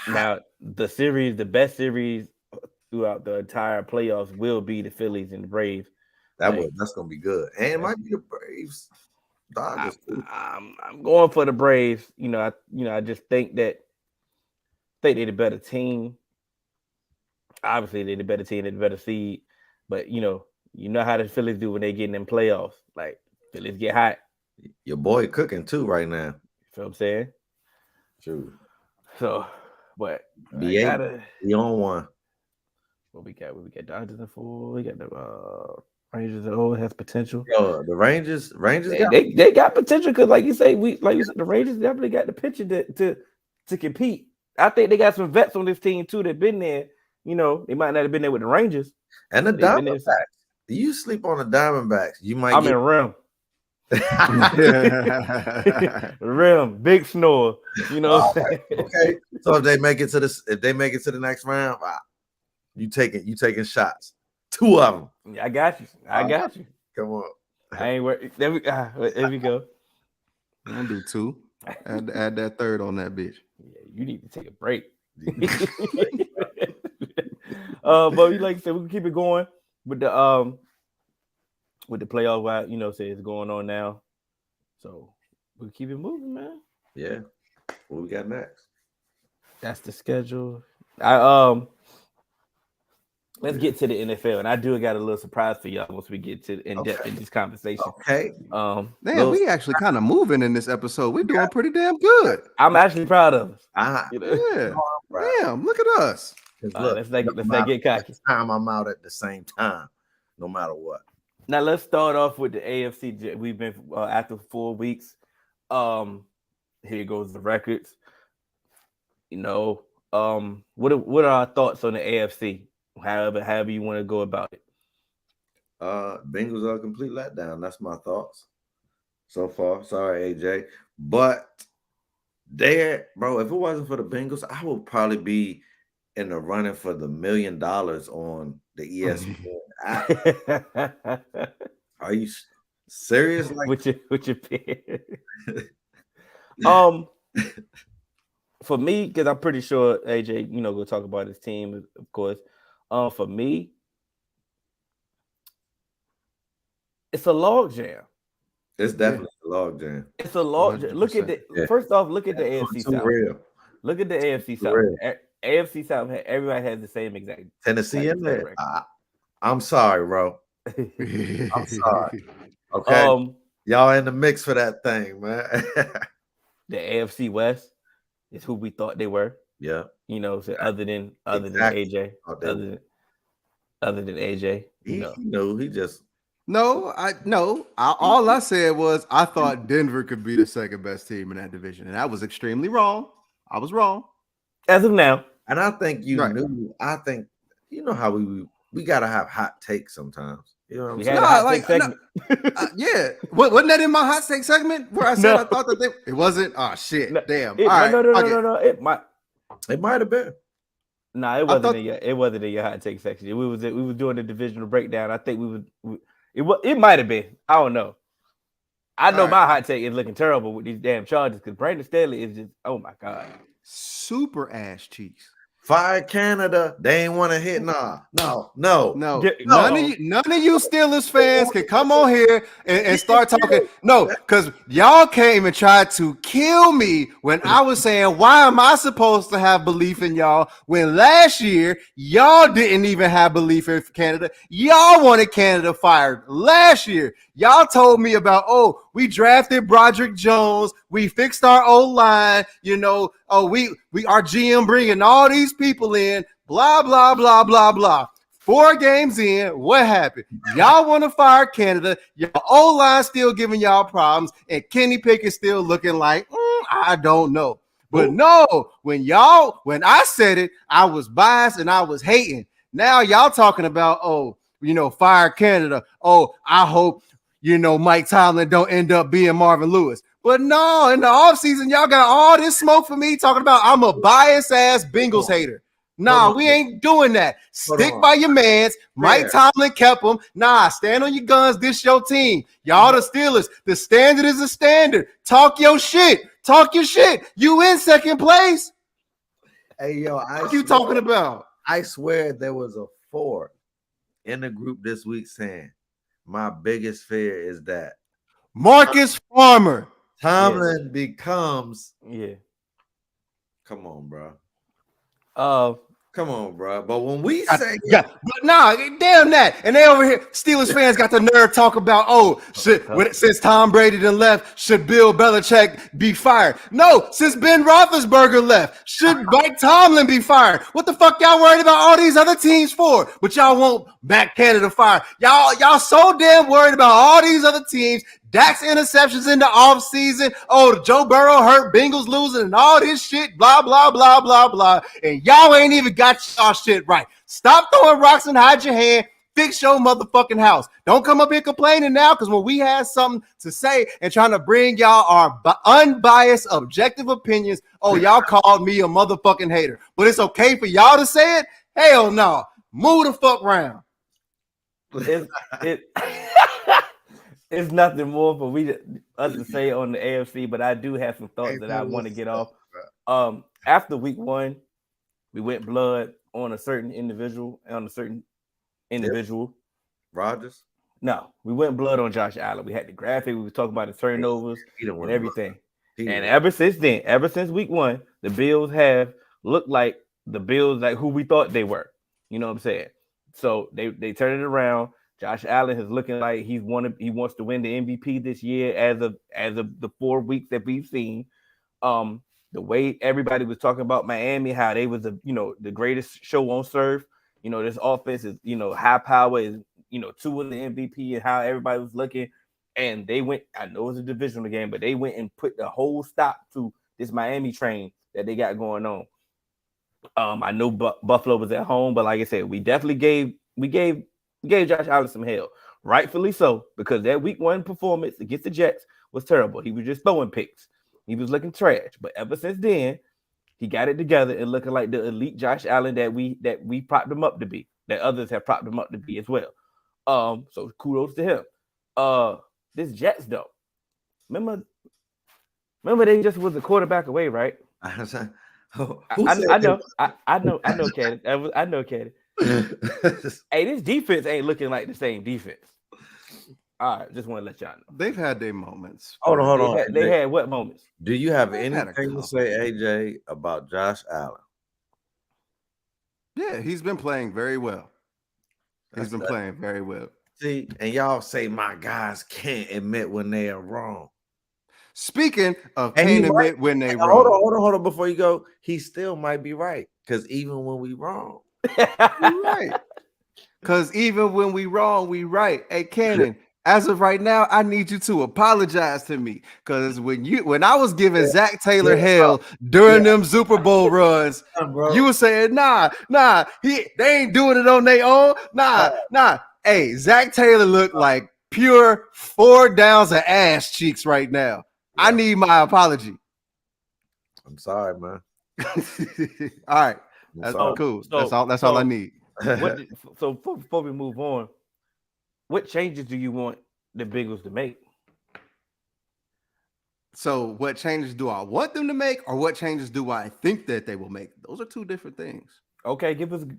Speaker 4: Now the best series throughout the entire playoffs will be the Phillies and the Braves.
Speaker 2: That's gonna be good, and it might be the Braves. Dodgers.
Speaker 4: I'm going for the Braves. I just think they're the better team. Obviously, they're the better team, they're the better seed. But you know how the Phillies do when they get in them playoffs. Like Phillies get hot.
Speaker 2: Your boy cooking too right now.
Speaker 4: You feel what I'm saying?
Speaker 2: True.
Speaker 4: So, but
Speaker 2: be on one.
Speaker 4: What we got? Dodgers in 4. We got the Rangers that has potential.
Speaker 2: Yo, the Rangers
Speaker 4: they got potential because, like you said, the Rangers definitely got the pitcher to compete. I think they got some vets on this team too that been there. They might not have been there with the Rangers
Speaker 2: and the Diamondbacks. You sleep on the Diamondbacks, you might.
Speaker 4: I'm in Rim. Rim, big snore. What I'm saying?
Speaker 2: Okay. So if they make it to the next round, you taking shots. 2 of them.
Speaker 4: Yeah, I got you.
Speaker 2: Come on.
Speaker 4: I ain't worried. There we go.
Speaker 5: Don't do 2. Add that third on that bitch.
Speaker 4: Yeah, you need to take a break. But like I said, we can keep it going with the playoff. Say it's going on now, so we'll keep it moving, man.
Speaker 2: Yeah. What we got next?
Speaker 4: That's the schedule. Let's get to the NFL, and I do got a little surprise for y'all once we get to in depth in this conversation.
Speaker 2: Okay.
Speaker 5: We actually kind of moving in this episode. We're doing pretty damn good.
Speaker 4: I'm actually proud of us.
Speaker 5: Yeah. Damn, look at us.
Speaker 4: Let's not get cocky.
Speaker 2: Time I'm out at the same time, no matter what.
Speaker 4: Now let's start off with the AFC. We've been after 4 weeks. Here goes the records. What are our thoughts on the AFC? However you want to go about it.
Speaker 2: Bengals are a complete letdown. That's my thoughts so far. Sorry, AJ, but bro. If it wasn't for the Bengals, I would probably be in the running for the $1 million on the ESPN app. Are you serious? Like
Speaker 4: with your pen? For me, because I'm pretty sure AJ, go talk about his team, of course. For me, it's a log jam.
Speaker 2: It's definitely a log jam.
Speaker 4: It's a log jam. Look at first off, look at the AFC South.
Speaker 2: Real.
Speaker 4: Look at the AFC South. AFC South, everybody has the same exact.
Speaker 2: Tennessee in there. I'm sorry, bro. I'm sorry. Okay. Y'all in the mix for that thing, man.
Speaker 4: The AFC West is who we thought they were.
Speaker 2: Yeah.
Speaker 4: So other than AJ. Other than AJ.
Speaker 2: He just
Speaker 5: all I said was I thought Denver could be the second best team in that division, and I was extremely wrong. I was wrong.
Speaker 4: As of now.
Speaker 2: And I think knew. I think how we gotta have hot takes sometimes. You know what I'm saying?
Speaker 5: Yeah. Wasn't that in my hot take segment where I said I thought that it wasn't? Oh shit! Damn.
Speaker 4: No. It might
Speaker 2: It might have been.
Speaker 4: Nah, it wasn't in your hot take section. We was doing the divisional breakdown. I think it might have been. I don't know. I know my hot take is looking terrible with these damn Chargers because Brandon Staley is just, oh my God.
Speaker 5: Super ass cheeks.
Speaker 2: Fire Canada. They ain't want to hit. No.
Speaker 5: None of you Steelers fans can come on here and start talking. No, because y'all came and tried to kill me when I was saying, why am I supposed to have belief in y'all when last year y'all didn't even have belief in Canada? Y'all wanted Canada fired last year. Y'all told me about, we drafted Broderick Jones. We fixed our O-line. We our GM bringing all these people in, blah, blah, blah, blah, blah. 4 games in, what happened? Y'all want to fire Canada. Your O-line still giving y'all problems, and Kenny Pickett still looking like, I don't know. But no, when I said it, I was biased and I was hating. Now y'all talking about, fire Canada. I hope, Mike Tomlin don't end up being Marvin Lewis. But no, in the offseason, y'all got all this smoke for me talking about I'm a bias-ass Bengals hater. Nah, we ain't doing that. Stick by your mans. Mike Tomlin kept them. Nah, stand on your guns. This your team. Y'all the Steelers. The standard is a standard. Talk your shit. Talk your shit. You in second place.
Speaker 2: Hey, yo,
Speaker 5: what you talking about?
Speaker 2: I swear there was a 4 in the group this week saying, my biggest fear is that
Speaker 5: Marcus Farmer.
Speaker 2: Tomlin becomes.
Speaker 4: Yeah.
Speaker 2: Come on, bro.
Speaker 5: Come
Speaker 2: on, bro. But when we say
Speaker 5: but nah, damn that. And they over here, Steelers fans got the nerve talk about, since Tom Brady done left, should Bill Belichick be fired? No, since Ben Roethlisberger left, should Mike Tomlin be fired? What the fuck y'all worried about all these other teams for? But y'all won't back Canada fired. Y'all so damn worried about all these other teams. Dak's interceptions in the offseason. Joe Burrow hurt, Bengals losing, and all this shit, blah, blah, blah, blah, blah. And y'all ain't even got y'all shit right. Stop throwing rocks and hide your hand. Fix your motherfucking house. Don't come up here complaining now, because when we have something to say and trying to bring y'all our unbiased, objective opinions, y'all called me a motherfucking hater. But it's okay for y'all to say it? Hell no. Move the fuck around.
Speaker 4: It's nothing more for us to say on the AFC, but I do have some thoughts that I want to get off. After week 1, we went blood on a certain individual.
Speaker 2: Rodgers?
Speaker 4: No, we went blood on Josh Allen. We had the graphic. We were talking about the turnovers and everything. And ever since then, ever since week 1, the Bills have looked like the Bills like who we thought they were. You know what I'm saying? So they turned it around. Josh Allen is looking like he wants to win the MVP this year as of the 4 weeks that we've seen. The way everybody was talking about Miami, how they was the greatest show on turf. This offense is high power is Tua the MVP and how everybody was looking. And they went. I know it was a divisional game, but they went and put the whole stop to this Miami train that they got going on. I know Buffalo was at home, but like I said, we definitely gave Josh Allen some hell, rightfully so, because that week 1 performance against the Jets was terrible. He was just throwing picks. He was looking trash. But ever since then, he got it together and looking like the elite Josh Allen that we propped him up to be, that others have propped him up to be as well. So kudos to him. This Jets though, remember they just was a quarterback away, right? I know, Cannon. I know, Cannon. Hey, this defense ain't looking like the same defense. All right, just want to let y'all know.
Speaker 5: They've had their moments.
Speaker 2: Hold on.
Speaker 4: They had what moments?
Speaker 2: Do you have anything to say, AJ, about Josh Allen?
Speaker 5: Yeah, he's been playing very well. Playing very well.
Speaker 2: See, and y'all say my guys can't admit when they are wrong.
Speaker 5: Speaking of can't admit when they wrong.
Speaker 2: Hold on. Before you go, he still might be right, because even when we wrong.
Speaker 5: Right. Because even when we wrong, we right. Hey, Cannon, as of right now, I need you to apologize to me. Because when I was giving Zach Taylor hell during them Super Bowl runs, you were saying, nah, they ain't doing it on their own. Nah. Hey, Zach Taylor looked like pure 4 downs of ass cheeks right now. Yeah. I need my apology.
Speaker 2: I'm sorry, man.
Speaker 5: All right. That's
Speaker 2: all.
Speaker 5: cool.
Speaker 4: So-
Speaker 5: That's all I
Speaker 4: so-
Speaker 5: need.
Speaker 4: So before we move on, what changes do you want the Bengals to make?
Speaker 5: So what changes do I want them to make, or what changes do I think that they will make? Those are two different things.
Speaker 4: Okay,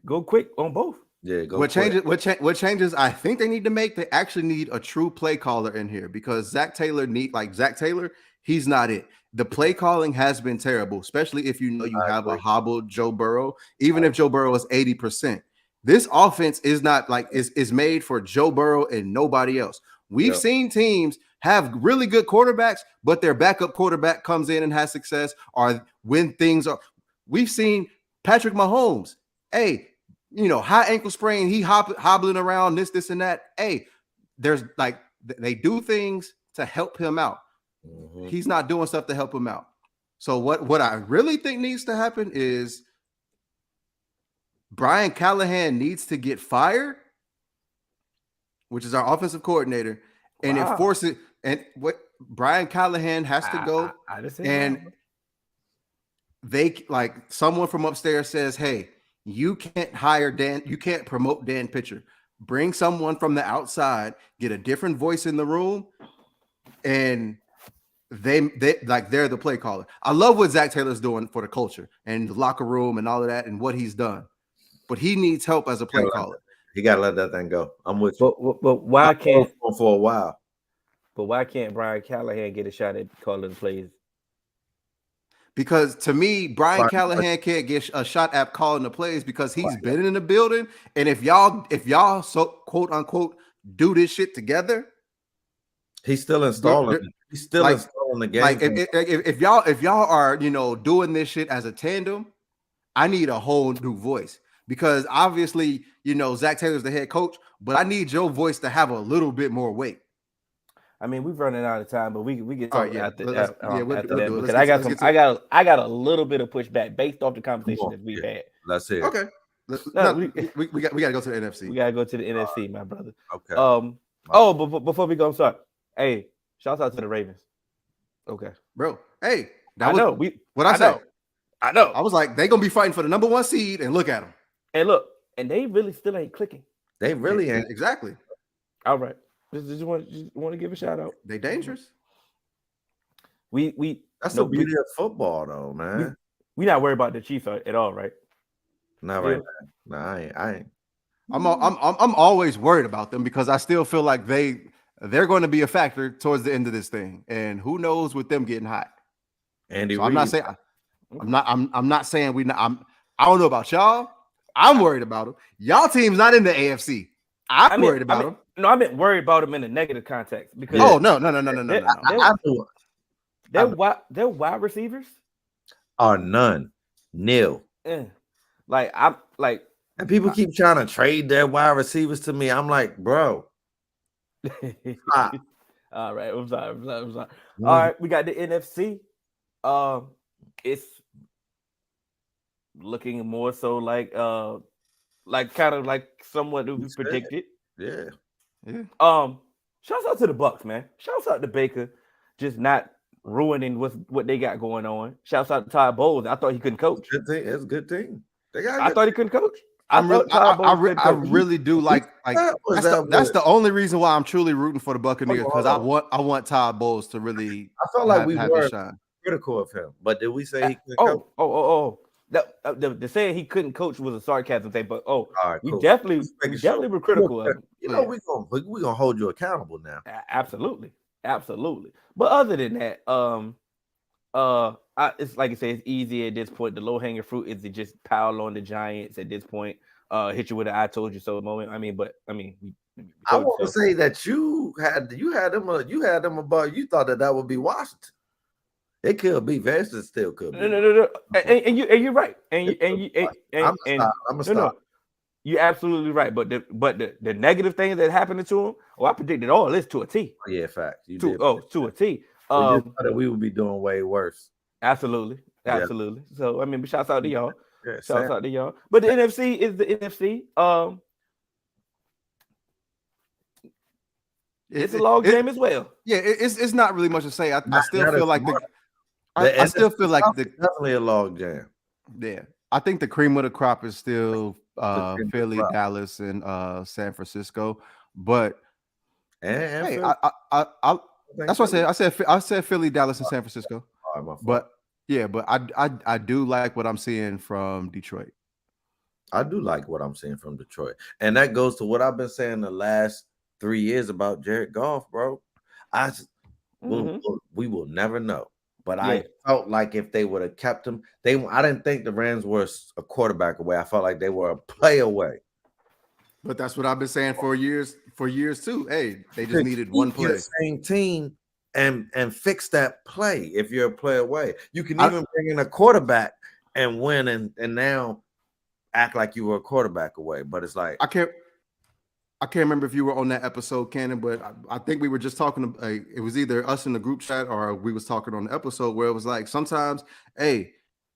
Speaker 4: go quick on both.
Speaker 2: Yeah, go.
Speaker 5: What
Speaker 2: quick.
Speaker 5: changes? What changes I think they need to make? They actually need a true play caller in here because Zach Taylor, he's not it. The play calling has been terrible, especially if you know you have a hobbled Joe Burrow. Even if Joe Burrow is 80%, this offense is not like is made for Joe Burrow and nobody else. We've seen teams have really good quarterbacks, but their backup quarterback comes in and has success, or when things are. We've seen Patrick Mahomes. Hey, high ankle sprain, he hobbling around this and that. Hey, there's like they do things to help him out.
Speaker 2: Mm-hmm.
Speaker 5: He's not doing stuff to help him out. So what I really think needs to happen is Brian Callahan needs to get fired, which is our offensive coordinator, and enforce it. And what Brian Callahan has to go, and they like someone from upstairs says, "Hey, you can't hire Dan. You can't promote Dan Pitcher. Bring someone from the outside, get a different voice in the room, and they're the play caller." I love what Zach Taylor's doing for the culture and the locker room and all of that and what he's done, but he needs help as a play caller.
Speaker 2: He got to let that thing go. I'm with you.
Speaker 4: But why can't
Speaker 2: for a while?
Speaker 4: But why can't Brian Callahan get a shot at calling the plays?
Speaker 5: Because to me, Brian Callahan can't get a shot at calling the plays because he's been in the building. And if y'all so quote unquote do this shit together,
Speaker 2: he's still installing. He's still installing the game.
Speaker 5: Like if y'all are doing this shit as a tandem, I need a whole new voice because obviously Zach Taylor's the head coach, but I need your voice to have a little bit more weight.
Speaker 4: I mean, we're running out of time, but we get talking after that because I got a little bit of pushback based off the conversation that we've had.
Speaker 2: Let's hear.
Speaker 5: Okay, we got to go to the NFC.
Speaker 4: We got to go to the NFC, my brother.
Speaker 2: Okay.
Speaker 4: But before we go, I'm sorry. Hey, shout out to the Ravens. Okay,
Speaker 5: bro. Hey,
Speaker 4: I know.
Speaker 5: I know. I was like, they gonna be fighting for the number 1 seed, and look at them.
Speaker 4: And they really still ain't clicking.
Speaker 2: They really ain't.
Speaker 5: Exactly.
Speaker 4: All right. Just want to give a shout out.
Speaker 5: They dangerous.
Speaker 2: That's the beauty of football, though, man.
Speaker 4: We not worried about the Chiefs at all, right?
Speaker 2: Not right now. No, I ain't.
Speaker 5: I'm always worried about them because I still feel like they're going to be a factor towards the end of this thing, and who knows with them getting hot.
Speaker 2: Andy,
Speaker 5: so I'm not saying I'm not saying we. I don't know about y'all. I'm worried about them. Y'all team's not in the AFC. I'm worried about them.
Speaker 4: No, I meant worried about them in a negative context because
Speaker 5: no.
Speaker 4: Their wide receivers
Speaker 2: are nil.
Speaker 4: Like I'm like,
Speaker 2: and people keep trying to trade their wide receivers to me. I'm like, bro.
Speaker 4: All right, I'm sorry. All right, we got the NFC. It's looking more so like kind of like somewhat to be predicted.
Speaker 2: Yeah.
Speaker 4: Shouts out to the Bucks, man. Shouts out to Baker, just not ruining what they got going on. Shouts out to Todd Bowles. I thought he couldn't coach.
Speaker 2: It's a good team.
Speaker 4: I thought he couldn't coach.
Speaker 5: I really do like that's the only reason why I'm truly rooting for the Buccaneers because I want Todd Bowles to really.
Speaker 2: I felt like we were critical of him, but did we say he couldn't coach?
Speaker 4: The saying he couldn't coach was a sarcasm thing, but
Speaker 2: right,
Speaker 4: we definitely were critical of him.
Speaker 2: We're gonna hold you accountable now.
Speaker 4: Absolutely. But other than that, it's like I say, it's easy at this point. The low hanging fruit is to just pile on the Giants at this point. Hit you with an "I told you so" moment. I
Speaker 2: want to say that you had them above. You thought that would be Washington. It could be. Versus still could be.
Speaker 4: No. And you're right. You're absolutely right. But the negative things that happened to him. I predicted all this to a T.
Speaker 2: Oh, yeah, fact.
Speaker 4: To a T.
Speaker 2: That we would be doing way worse.
Speaker 4: Absolutely.
Speaker 2: Yeah.
Speaker 4: So shouts out to y'all.
Speaker 2: Yeah,
Speaker 4: shouts out to y'all. But the NFC is the NFC. It's a long game as well.
Speaker 5: Yeah, it's not really much to say. I still feel like
Speaker 2: definitely a log jam.
Speaker 5: Yeah. I think the cream of the crop is still
Speaker 2: The cream of the
Speaker 5: Philly,
Speaker 2: crop.
Speaker 5: Dallas, and San Francisco. But
Speaker 2: And
Speaker 5: hey,
Speaker 2: Philly.
Speaker 5: that's what I said. I said Philly, Dallas, and San Francisco.
Speaker 2: All right, my fault.
Speaker 5: But yeah, but I do like what I'm seeing from Detroit.
Speaker 2: I do like what I'm seeing from Detroit. And that goes to what I've been saying the last 3 years about Jared Goff, bro. I we will never know. But
Speaker 4: Yeah.
Speaker 2: I felt like if they would have kept him, I didn't think the Rams were a quarterback away. I felt like they were a play away.
Speaker 5: But that's what I've been saying for years too. Hey, they just
Speaker 2: To
Speaker 5: needed one
Speaker 2: keep your
Speaker 5: play.
Speaker 2: same team and fix that play if you're a play away. You can
Speaker 5: I-
Speaker 2: even bring in a quarterback and win and now act like you were a quarterback away. But it's like
Speaker 5: I can't remember if you were on that episode, Cannon, but I think we were just talking. It was either us in the group chat or we was talking on the episode where it was like sometimes, hey,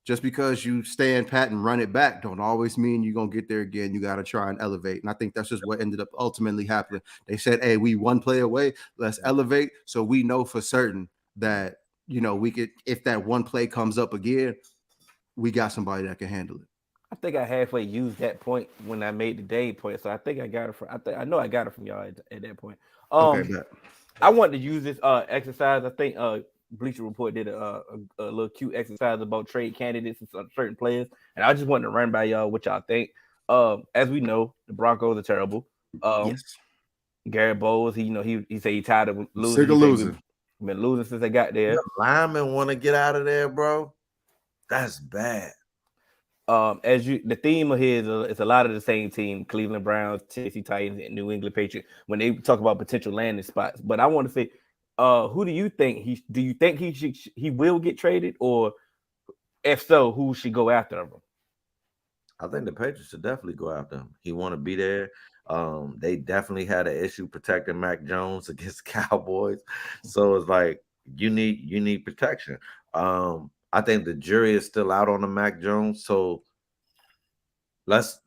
Speaker 5: just because you stand pat and run it back don't always mean you're gonna get there again. You got to try and elevate, and I think that's just what ended up ultimately happening. They said, "Hey, we one play away. Let's elevate, so we know for certain that we could. If that one play comes up again, we got somebody that can handle it."
Speaker 4: I think I halfway used that point when I made the day point, so I think I got it from. I know I got it from y'all at that point.
Speaker 5: Okay, bet.
Speaker 4: I wanted to use this exercise. I think Bleacher Report did a little cute exercise about trade candidates and certain players, and I just wanted to run by y'all what y'all think. As we know, the Broncos are terrible.
Speaker 5: Yes.
Speaker 4: Garrett Bowles, he said he tired of losing.
Speaker 5: Sick of losing.
Speaker 4: Been losing since they got there.
Speaker 2: the linemen want to get out of there, bro. That's bad.
Speaker 4: The theme of his is a lot of the same team: Cleveland Browns, Tennessee Titans, and New England Patriots. When they talk about potential landing spots, but I want to say, who do you think he will get traded, or if so, who should go after him?
Speaker 2: I think the Patriots should definitely go after him. He want to be there. They definitely had an issue protecting Mac Jones against Cowboys, so it's like you need protection. I think the jury is still out on the Mac Jones, so let's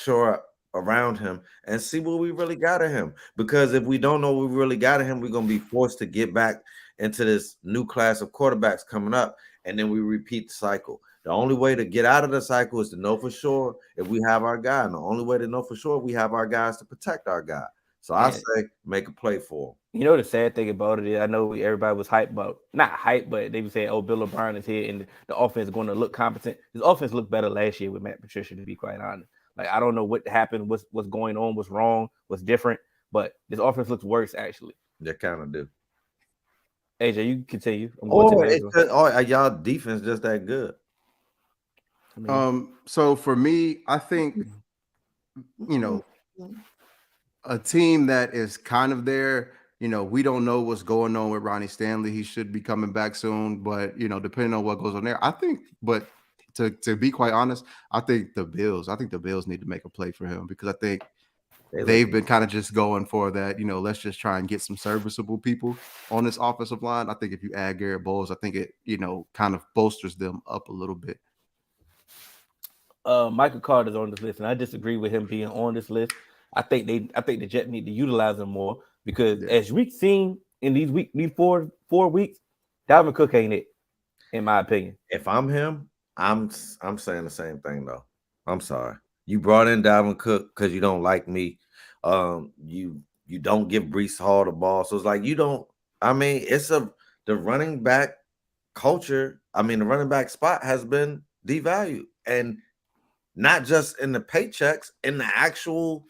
Speaker 2: shore up around him and see what we really got of him. Because if we don't know what we really got of him, we're gonna be forced to get back into this new class of quarterbacks coming up, and then we repeat the cycle. The only way to get out of the cycle is to know for sure if we have our guy, and the only way to know for sure we have our guys to protect our guy. So I say make a play for him.
Speaker 4: You know the sad thing about it is I know everybody was hyped about, not hyped, but they were saying, "Oh, Bill O'Brien is here and the offense is going to look competent." His offense looked better last year with Matt Patricia, to be quite honest. Like I don't know what happened, what's going on, what's wrong, what's different, but this offense looks worse actually.
Speaker 2: They kind of do.
Speaker 4: AJ, you continue.
Speaker 2: Y'all defense just that good.
Speaker 5: So for me, I think a team that is kind of there. We don't know what's going on with Ronnie Stanley. He should be coming back soon, but depending on what goes on there, I think. But to be quite honest, I think the Bills need to make a play for him because I think they've been kind of just going for that. Let's just try and get some serviceable people on this offensive line. I think if you add Garrett Bowles, I think it kind of bolsters them up a little bit.
Speaker 4: Michael Carter's on this list, and I disagree with him being on this list. I think the Jets need to utilize him more because as we've seen in these 4 weeks, Dalvin Cook ain't it, in my opinion.
Speaker 2: If I'm him, I'm saying the same thing though. I'm sorry. You brought in Dalvin Cook because you don't like me. You don't give Breece Hall the ball. So it's like you don't. I mean, the running back culture. I mean, the running back spot has been devalued, and not just in the paychecks, in the actual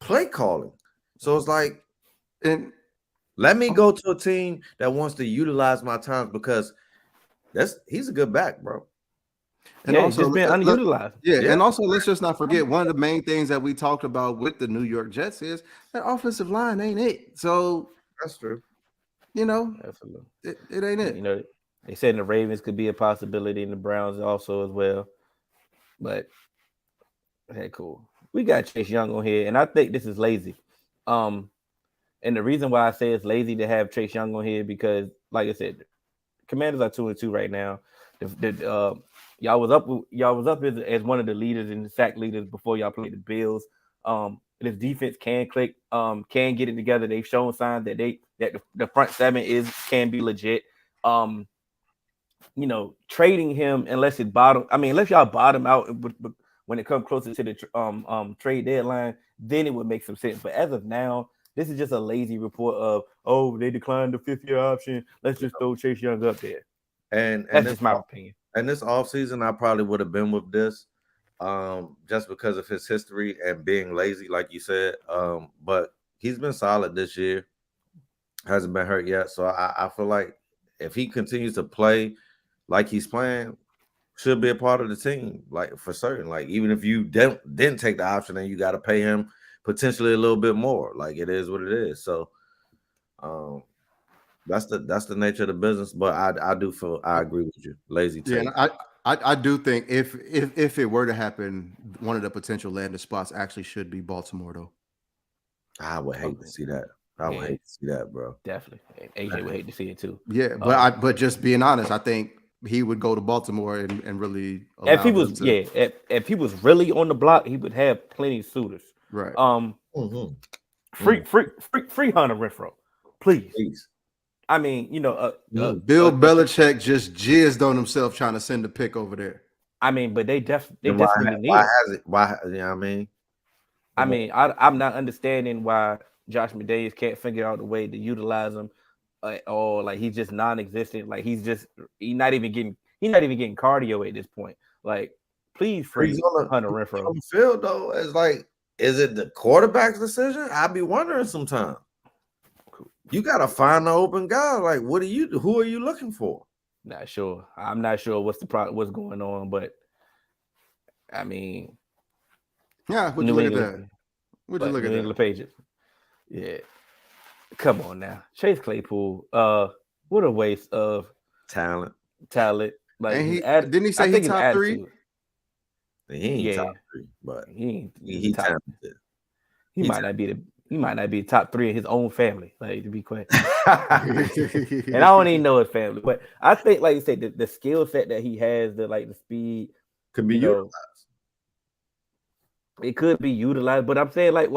Speaker 2: play calling. So it's like, and let me go to a team that wants to utilize my times because he's a good back, bro.
Speaker 5: And also
Speaker 4: he's been underutilized.
Speaker 5: And also let's just not forget one of the main things that we talked about with the New York Jets is that offensive line ain't it. So
Speaker 2: that's true.
Speaker 4: Absolutely.
Speaker 5: It ain't it.
Speaker 4: They said the Ravens could be a possibility, and the Browns also as well. But hey, cool. We got Chase Young on here, and I think this is lazy. And the reason why I say it's lazy to have Chase Young on here because, like I said, Commanders are 2-2 right now. Y'all was up as one of the leaders and the sack leaders before y'all played the Bills. This defense can click, can get it together. They've shown signs that the front seven can be legit. trading him unless y'all bottom out when it comes closer to the trade deadline, then it would make some sense. But as of now, this is just a lazy report of, oh, they declined the 5th-year option. Let's just throw Chase Young up there.
Speaker 2: And
Speaker 4: that's just my opinion.
Speaker 2: And this offseason, I probably would have been with this, just because of his history and being lazy, like you said. But he's been solid this year. Hasn't been hurt yet. So I feel like if he continues to play like he's playing, should be a part of the team, like for certain. Like even if you didn't take the option, then you got to pay him potentially a little bit more. Like it is what it is. So that's the nature of the business. But I do feel I agree with you. Lazy take.
Speaker 5: Yeah, I do think if it were to happen, one of the potential landing spots actually should be Baltimore, though.
Speaker 2: I would hate to see that. I would hate to see that, bro.
Speaker 4: Definitely. AJ would hate to see it too.
Speaker 5: Yeah, but just being honest, I think he would go to Baltimore and really
Speaker 4: if he was if he was really on the block, he would have plenty of suitors.
Speaker 5: Right.
Speaker 4: Free Hunter Renfrow, please. I mean,
Speaker 5: Bill Belichick just jizzed on himself trying to send a pick over there.
Speaker 4: I mean, but they definitely need
Speaker 2: why has it? Why? You know what I mean?
Speaker 4: I'm not understanding why Josh McDaniels can't figure out a way to utilize him, or like he's just non-existent. Like he's not even getting cardio at this point. Like, please free Hunter Renfrow.
Speaker 2: On the field though, it's like, is it the quarterback's decision? I'd be wondering sometimes. You gotta find the open guy. Like, what do you do? Who are you looking for?
Speaker 4: Not sure. I'm not sure what's going on, but I mean,
Speaker 5: yeah. Would you look at that? Would you look at
Speaker 4: that? Pages. Yeah. Come on now, Chase Claypool. What a waste of talent. Like,
Speaker 5: and didn't he say he's top 3?
Speaker 2: He ain't top 3, but he talented.
Speaker 4: He might not be top 3 in his own family, like, to be quick. And I don't even know his family, but I think, like you said, the skill set that he has, the speed
Speaker 2: could be utilized.
Speaker 4: It could be utilized, but I'm saying, like,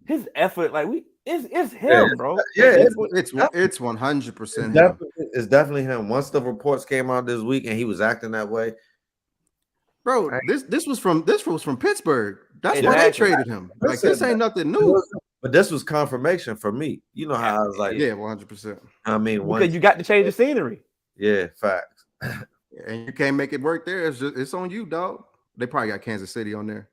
Speaker 4: his effort, like it's him, bro.
Speaker 5: Yeah, it's 100%.
Speaker 2: It's definitely him. Once the reports came out this week and he was acting that way,
Speaker 5: bro. This was from Pittsburgh. That's why they traded him. Like, this ain't nothing new.
Speaker 2: But this was confirmation for me. You know how I was like,
Speaker 5: 100%.
Speaker 2: I mean,
Speaker 4: because you got to change the scenery.
Speaker 2: Yeah, facts.
Speaker 5: And you can't make it work there. It's on you, dog. They probably got Kansas City on there.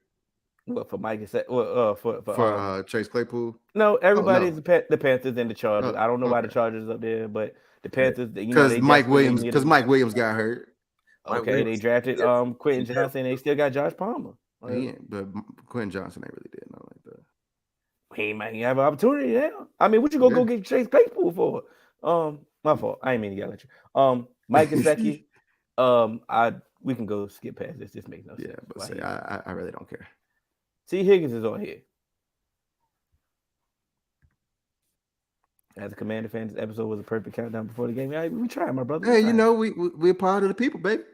Speaker 4: What for Mike? For
Speaker 5: Chase Claypool?
Speaker 4: No, everybody's the Panthers and the Chargers. I don't know why the Chargers up there, but the Panthers.
Speaker 5: Because Mike Williams got hurt.
Speaker 4: Okay, they drafted Quentin Johnson. They still got Josh Palmer.
Speaker 5: Yeah, but Quentin Johnson ain't really did nothing like that.
Speaker 4: He might have an opportunity now. I mean, what you gonna go get Chase Claypool for? My fault. I ain't mean to yell at you. Mike Gesicki. We can go skip past this. This makes no sense.
Speaker 5: Yeah, but I really don't care.
Speaker 4: T. Higgins is on here. As a Commander fan, this episode was a perfect countdown before the game. We tried, my brother.
Speaker 5: Hey, we're part of the people, baby.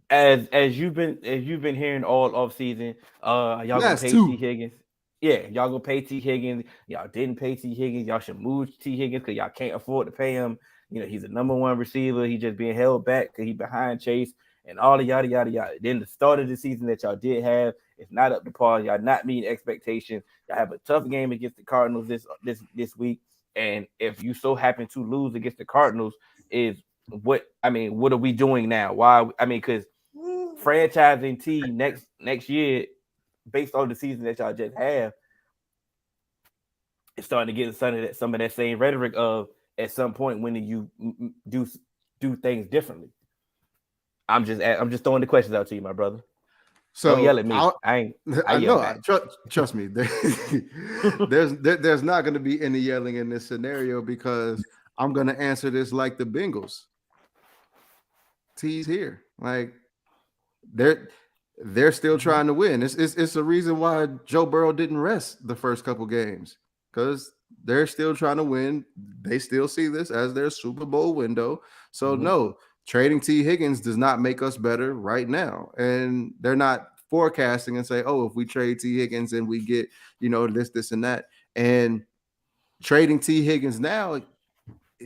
Speaker 4: As you've been hearing all off season, y'all gonna pay T. Higgins. Yeah, y'all gonna pay T. Higgins. Y'all didn't pay T. Higgins. Y'all should move T. Higgins because y'all can't afford to pay him. He's a number 1 receiver. He just being held back because he behind Chase and all the yada yada yada. Then the start of the season that y'all did have is not up to par. Y'all not meeting expectations. Y'all have a tough game against the Cardinals this week. And if you so happen to lose against the Cardinals, what are we doing now? Why? I mean, because franchising T next year, based on the season that y'all just have, it's starting to get some of that same rhetoric of at some point when you do things differently. I'm just throwing the questions out to you, my brother.
Speaker 5: So
Speaker 4: don't yell at me. I yell
Speaker 5: back. Trust me. There's not going to be any yelling in this scenario because I'm going to answer this like the Bengals. T's here. Like, they're still trying to win. It's a reason why Joe Burrow didn't rest the first couple games, because they're still trying to win. They still see this as their Super Bowl window. So no, trading T. Higgins does not make us better right now. And they're not forecasting and say, oh, if we trade T. Higgins and we get, this and that. And trading T. Higgins now,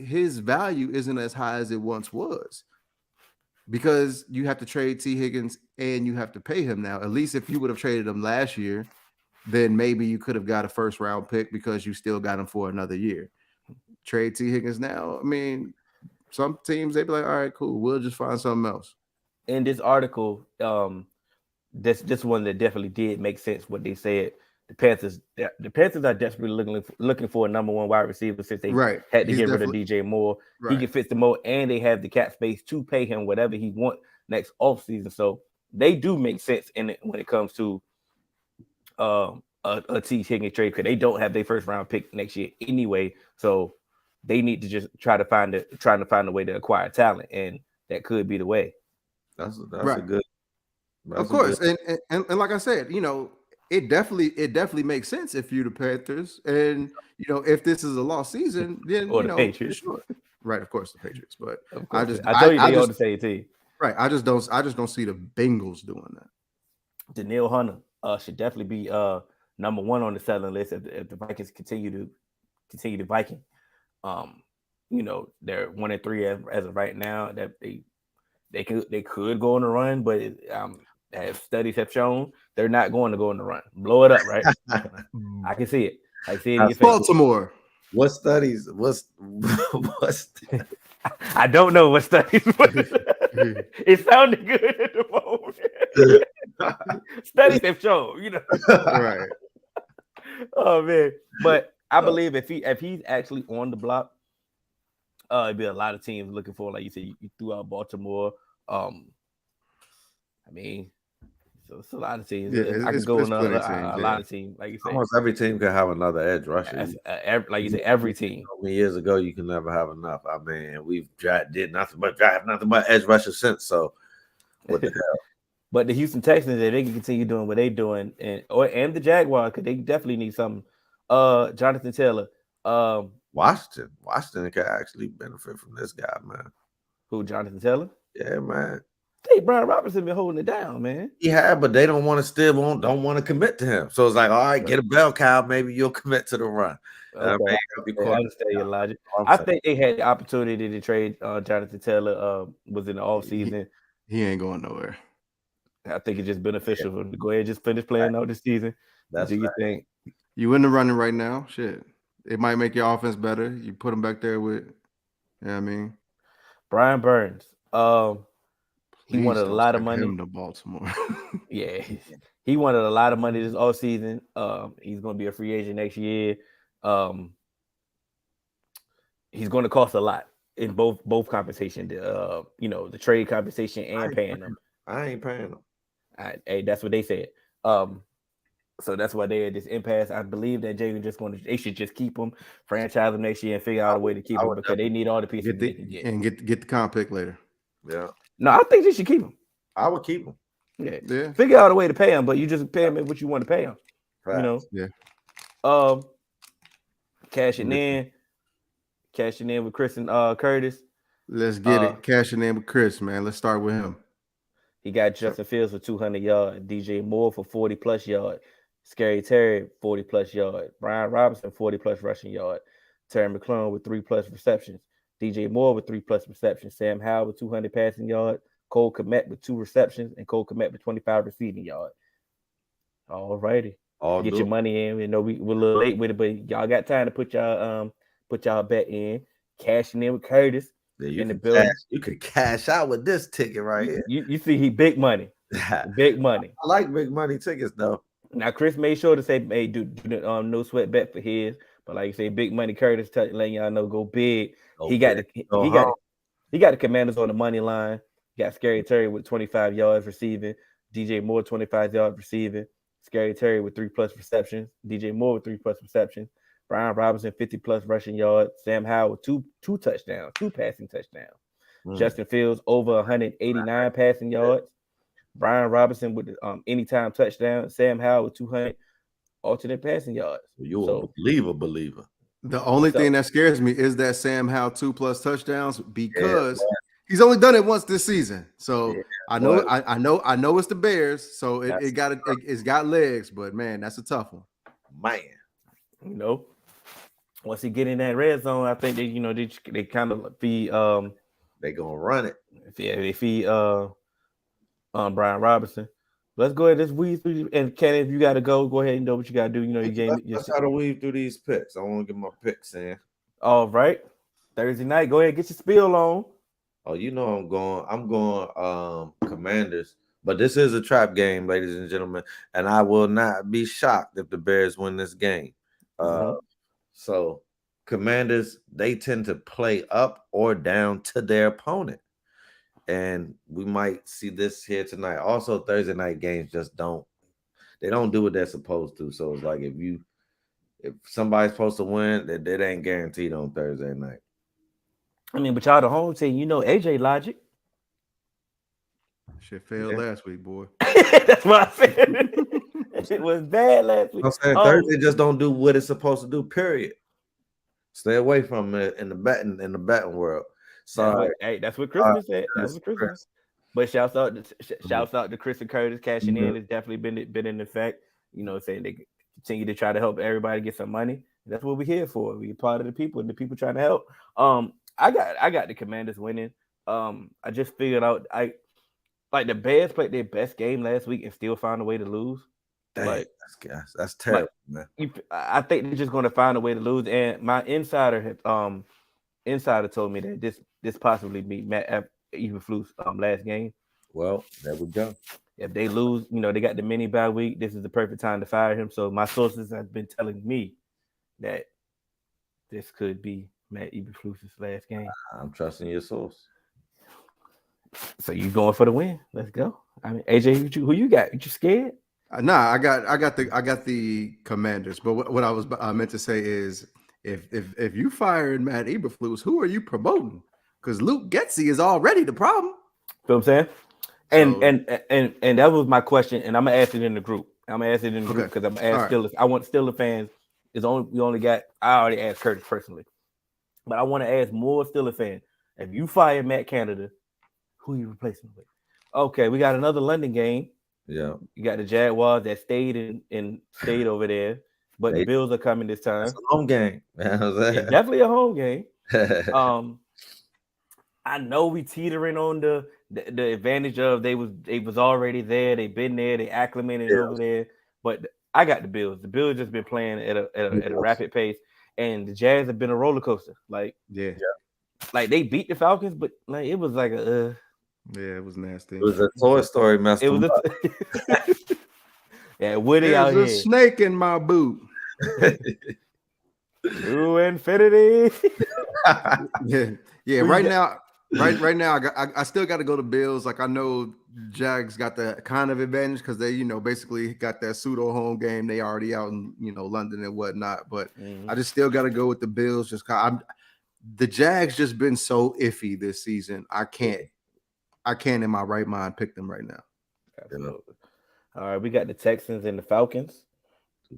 Speaker 5: his value isn't as high as it once was because you have to trade T. Higgins and you have to pay him now. At least if you would have traded him last year, then maybe you could have got a first round pick because you still got him for another year. Trade T. Higgins now. I mean, some teams they be like, all right, cool, we'll just find something else.
Speaker 4: In this article, this one that definitely did make sense what they said. The Panthers are desperately looking for a number one wide receiver since they had to get rid of DJ Moore. He can fit the mold, and they have the cap space to pay him whatever he wants next offseason. So they do make sense in it when it comes to a T. Higgins trade because they don't have their first round pick next year anyway. So they need to just trying to find a way to acquire talent, and that could be the way.
Speaker 2: That's a good.
Speaker 5: Of course, and like I said, you know, it definitely makes sense if you're the Panthers, and you know, if this is a lost season, then
Speaker 4: or
Speaker 5: you
Speaker 4: the
Speaker 5: know,
Speaker 4: Patriots,
Speaker 5: sure. Right? Of course, the Patriots, but
Speaker 4: I told you they on the same team,
Speaker 5: right? I just don't see the Bengals doing that.
Speaker 4: Danielle Hunter should definitely be number one on the selling list if the Vikings continue to Viking. You know, they're 1-3 as of right now. That they could go on the run, but as studies have shown, they're not going to go on the run. Blow it up, right? I can see it. I see it in your face.
Speaker 5: Baltimore.
Speaker 2: What studies? What's
Speaker 4: I don't know what studies. It sounded good at the moment. Studies have shown, you know.
Speaker 5: Right.
Speaker 4: Oh man, but I believe if he's actually on the block, it'd be a lot of teams looking for, like you said, you threw out Baltimore. I mean, so it's a lot of teams.
Speaker 5: Yeah,
Speaker 4: I could go on a lot of teams, like you said.
Speaker 2: Almost every team can have another edge rusher.
Speaker 4: Like you said, every team.
Speaker 2: Years ago, you can never have enough. I mean, we've did nothing but edge rushers since. So, what the hell?
Speaker 4: But the Houston Texans, if they can continue doing what they're doing, and the Jaguars, because they definitely need something. Jonathan Taylor.
Speaker 2: Washington can actually benefit from this guy, man.
Speaker 4: Who, Jonathan Taylor?
Speaker 2: Yeah, man.
Speaker 4: Hey, Brian Robinson been holding it down, man.
Speaker 2: Yeah, but they don't want to commit to him. So it's like, all right, get a bell cow. Maybe you'll commit to the run.
Speaker 4: Okay. I understand your logic. I think they had the opportunity to trade Jonathan Taylor. Was in the offseason.
Speaker 5: He ain't going nowhere.
Speaker 4: I think it's just beneficial for him to go ahead and just finish playing out this season.
Speaker 2: That's
Speaker 4: do you think?
Speaker 5: You in the running right now? Shit. It might make your offense better. You put him back there with, you know what I mean?
Speaker 4: Brian Burns. He wanted a lot of money.
Speaker 5: Him to Baltimore.
Speaker 4: Yeah. He wanted a lot of money this offseason. He's going to be a free agent next year. He's going to cost a lot in both compensation. The trade compensation and paying him.
Speaker 2: I ain't paying him.
Speaker 4: Hey, that's what they said. So that's why they had this impasse. I believe that they should just keep him, franchise him next year, and figure out a way to keep him because they need all the pieces they can get.
Speaker 5: And get the comp pick later.
Speaker 2: Yeah.
Speaker 4: No, I think they should keep him.
Speaker 2: I would keep him.
Speaker 4: Yeah. Figure out a way to pay him, but you just pay him what you want to pay him.
Speaker 2: Right.
Speaker 4: You know.
Speaker 5: Yeah.
Speaker 4: Cashing in with Chris and Curtis.
Speaker 5: Let's get it. Cashing in with Chris, man. Let's start with him.
Speaker 4: He got Justin Fields for 200 yards, DJ Moore for 40+ yards, Scary Terry 40+ yards, Brian Robinson 40+ rushing yards, Terry McLaurin with 3+ receptions, DJ Moore with 3+ receptions, Sam Howell with 200 passing yards, Cole Kmet with 2 receptions, and Cole Kmet with 25 receiving yards. All righty. Get your money in. You know, we're a little late with it, but y'all got time to put y'all bet in. Cashing in with Curtis.
Speaker 2: Yeah,
Speaker 4: in the building.
Speaker 2: You could cash out with this ticket right here.
Speaker 4: You see, he big money. Big money.
Speaker 2: I like big money tickets though.
Speaker 4: Now Chris made sure to say, "Hey, do no sweat bet for his." But like you say, big money. Curtis letting y'all know go big. He got the Commanders on the money line. He got Scary Terry with 25 yards receiving. DJ Moore 25 yards receiving. Scary Terry with 3+ receptions. DJ Moore with 3+ receptions. Brian Robinson 50+ rushing yards. Sam Howell with two touchdowns, 2 passing touchdowns. Justin Fields over 189 passing yards. Brian Robinson with anytime touchdown. Sam Howell with 200 alternate passing yards.
Speaker 2: You're a believer.
Speaker 5: The only thing that scares me is that Sam Howell 2+ touchdowns because he's only done it once this season. So I know it's the Bears. So it's got legs, but man, that's a tough one.
Speaker 2: Man,
Speaker 4: you know. once he get in that red zone, I think they kind of be
Speaker 2: They gonna run it.
Speaker 4: they feed Brian Robinson. Let's go ahead. Let's weave through. And Ken, if you got to go ahead and do what you got to do. You know, your game.
Speaker 2: Let's try to weave through these picks. I want to get my picks in.
Speaker 4: All right. Thursday night. Go ahead, get your spiel on.
Speaker 2: Oh, you know I'm going Commanders. But this is a trap game, ladies and gentlemen. And I will not be shocked if the Bears win this game. So Commanders, they tend to play up or down to their opponent. And we might see this here tonight. Also, Thursday night games just don't do what they're supposed to. So it's like if somebody's supposed to win, that ain't guaranteed on Thursday night.
Speaker 4: I mean, but y'all the home team, AJ logic.
Speaker 5: Shit failed last week, boy.
Speaker 4: That's what I said. It was bad last week.
Speaker 2: I'm saying Thursday just don't do what it's supposed to do. Period. Stay away from it in the betting world. Sorry.
Speaker 4: Hey, that's what Christmas said. That's what Christmas. But shouts out to Chris and Curtis cashing in. It's definitely been in effect. Saying they continue to try to help everybody get some money. That's what we're here for. We're part of the people and the people trying to help. I got the Commanders winning. I just figured out the Bears played their best game last week and still found a way to lose.
Speaker 2: Dang, that's terrible, man.
Speaker 4: I think they're just going to find a way to lose. And my insider told me that this possibly be Matt Eberflus last game.
Speaker 2: Well, there we go.
Speaker 4: If they lose, they got the mini bye week. This is the perfect time to fire him. So my sources have been telling me that this could be Matt Eberflus's last game.
Speaker 2: I'm trusting your source.
Speaker 4: So you going for the win? Let's go. I mean, AJ, who you got? You scared?
Speaker 5: Nah, I got the Commanders. But what I meant to say is, if you fired Matt Eberflus, who are you promoting? Because Luke Getsy is already the problem.
Speaker 4: You know what I'm saying? And that was my question, and I'm gonna ask it in the group. Because I'm gonna ask Steelers. I want Steelers fans. I already asked Curtis personally, but I want to ask more Steelers fans. If you fire Matt Canada, who are you replacing with? Okay, we got another London game.
Speaker 2: Yeah,
Speaker 4: you got the Jaguars that stayed over there, but the Bills are coming this time.
Speaker 2: It's a home game.
Speaker 4: It's definitely a home game. I know we teetering on the advantage of they was already there. They've been there. They acclimated over there. But I got the Bills. The Bills just been playing at a rapid pace, and the Jazz have been a roller coaster. Like they beat the Falcons, but it was like a.
Speaker 5: Yeah, it was nasty.
Speaker 2: It was a Toy Story mess.
Speaker 5: It
Speaker 2: was
Speaker 4: yeah, Woody out here.
Speaker 5: There's a snake in my boot.
Speaker 4: To infinity.
Speaker 5: yeah. Right now, I still got to go to Bills. Like I know Jags got the kind of advantage because they, basically got that pseudo home game. They already out in London and whatnot. But I just still got to go with the Bills. Just the Jags just been so iffy this season. I can't in my right mind pick them right now.
Speaker 4: Absolutely. All right, we got the Texans and the Falcons.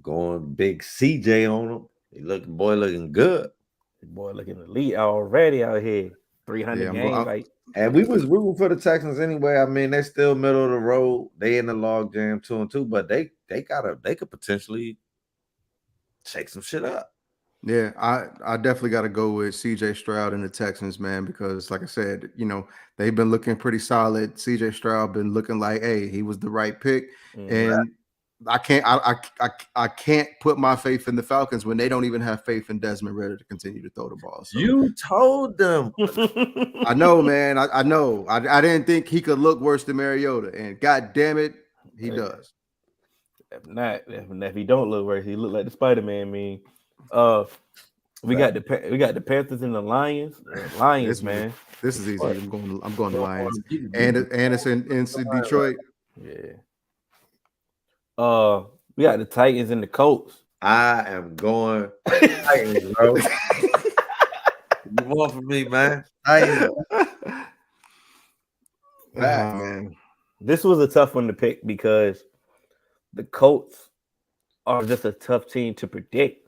Speaker 2: Going big CJ on them. Looking good.
Speaker 4: The boy looking elite already out here. 300 games.
Speaker 2: And we was rooting for the Texans anyway. I mean, they're still middle of the road. They in the log jam 2-2, but they could potentially shake some shit up.
Speaker 5: Yeah, I definitely got to go with CJ Stroud and the Texans, man, because like I said, they've been looking pretty solid. CJ Stroud been looking like, hey, he was the right pick. And I can't put my faith in the Falcons when they don't even have faith in Desmond Ridder to continue to throw the ball. So,
Speaker 2: you told them.
Speaker 5: I know, man. I know. I didn't think he could look worse than Mariota, and God damn it, he does.
Speaker 4: If he don't look worse, he look like the Spider-Man meme. We got the Panthers and the Lions. Man.
Speaker 5: This is easy. I'm going to Lions. Anderson in Detroit.
Speaker 4: Yeah. We got the Titans and the Colts.
Speaker 2: I am going Titans, bro. You want from me, man?
Speaker 4: Man. This was a tough one to pick because the Colts are just a tough team to predict.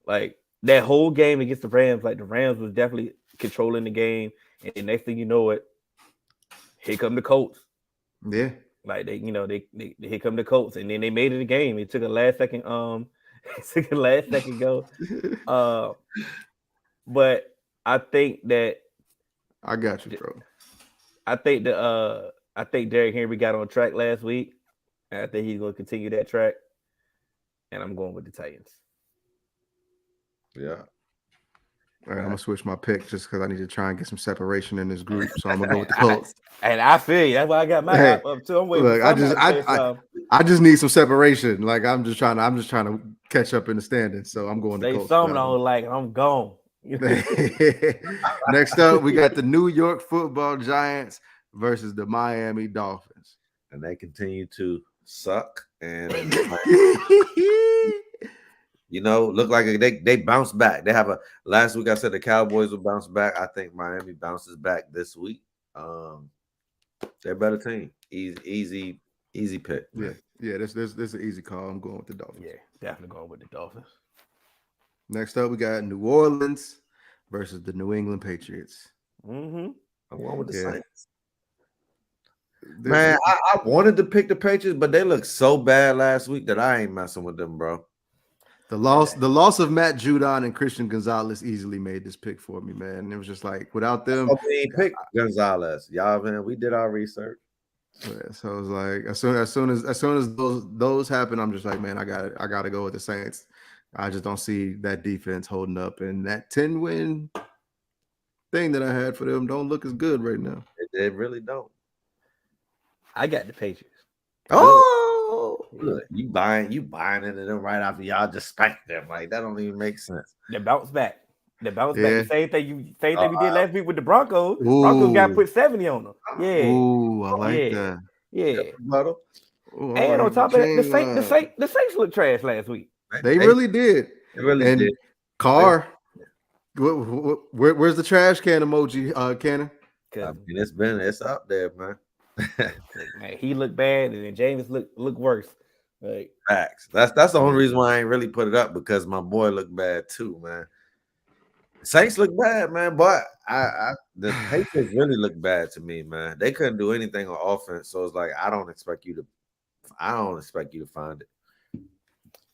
Speaker 4: Like that whole game against the Rams, the Rams was definitely controlling the game, and the next thing you know it, here come the Colts.
Speaker 5: Yeah.
Speaker 4: Like they here come the Colts, and then they made it a game. It took a last second Took a last second go. But I think that
Speaker 5: I got you, bro.
Speaker 4: I think Derrick Henry got on track last week. And I think he's going to continue that track. And I'm going with the Titans.
Speaker 2: Yeah.
Speaker 5: All right, I'm gonna switch my pick just because I need to try and get some separation in this group. So I'm gonna go with the Colts.
Speaker 4: And I feel you. That's why I got my app up too. I'm waiting.
Speaker 5: Look, I just need some separation. Like I'm just trying to catch up in the standings. So I'm going to Colts.
Speaker 4: Something I was like, I'm gone.
Speaker 5: Next up, we got the New York Football Giants versus the Miami Dolphins,
Speaker 2: and they continue to suck. And look like they bounce back. They have last week I said the Cowboys will bounce back. I think Miami bounces back this week. They're a better team. Easy pick.
Speaker 5: Yeah. This is an easy call. I'm going with the Dolphins.
Speaker 4: Yeah, definitely going with the Dolphins.
Speaker 5: Next up, we got New Orleans versus the New England Patriots.
Speaker 2: I'm going with the Saints. Man, I wanted to pick the Patriots, but they look so bad last week that I ain't messing with them, bro.
Speaker 5: The loss of Matt Judon and Christian Gonzalez easily made this pick for me, man. And it was just like without them,
Speaker 2: we ain't picked Gonzalez. Y'all, man, we did our research.
Speaker 5: Yeah, so it was like as soon as those happen, I'm just like, man, I gotta go with the Saints. I just don't see that defense holding up, and that 10-win thing that I had for them don't look as good right now.
Speaker 2: They really don't.
Speaker 4: I got the Patriots.
Speaker 5: Oh,
Speaker 2: look, you buying into them right after y'all just spanked them. Like that don't even make sense.
Speaker 4: They bounce back. The same thing we did last week with the Broncos.
Speaker 5: Ooh.
Speaker 4: Broncos got put 70 on them. Yeah.
Speaker 5: Ooh, I like that.
Speaker 4: Yeah.
Speaker 2: Ooh,
Speaker 4: and on top of that, the Saints looked trash last week.
Speaker 5: They really did.
Speaker 2: They really did.
Speaker 5: Carr, where's the trash can emoji, Cannon?
Speaker 2: I mean, it's up there, man.
Speaker 4: Man, he looked bad, and then James looked worse. Like
Speaker 2: facts. That's the only reason why I ain't really put it up, because my boy looked bad too, man. Saints look bad, man, but the Patriots really look bad to me, man. They couldn't do anything on offense, so it's like I don't expect you to find it.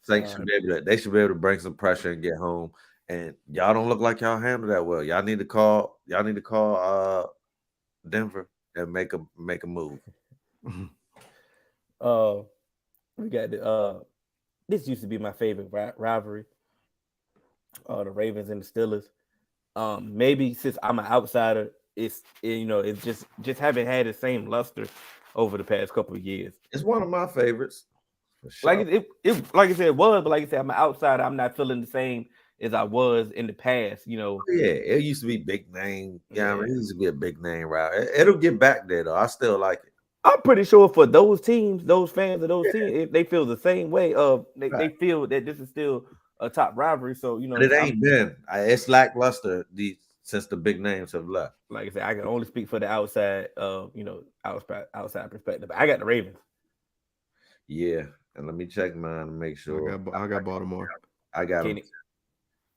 Speaker 2: Saints should be able to bring some pressure and get home. And y'all don't look like y'all handle that well. Y'all need to call Denver and make a move.
Speaker 4: We got this used to be my favorite rivalry. The Ravens and the Steelers. Maybe since I'm an outsider, it's just haven't had the same luster over the past couple of years.
Speaker 2: It's one of my favorites. Sure.
Speaker 4: Like it like I said, it was, but like I said, I'm an outsider. I'm not feeling the same as I was in the past.
Speaker 2: Yeah, it used to be big name. Yeah, I mean, it used to be a big name route. It'll get back there though. I still like it.
Speaker 4: I'm pretty sure for those teams, those fans of those teams, if they feel the same way. They feel that this is still a top rivalry. So
Speaker 2: but it ain't been. It's lackluster since the big names have left.
Speaker 4: Like I said, I can only speak for the outside, outside perspective. I got the Ravens.
Speaker 2: Yeah, and let me check mine to make sure.
Speaker 5: I got Baltimore.
Speaker 2: I got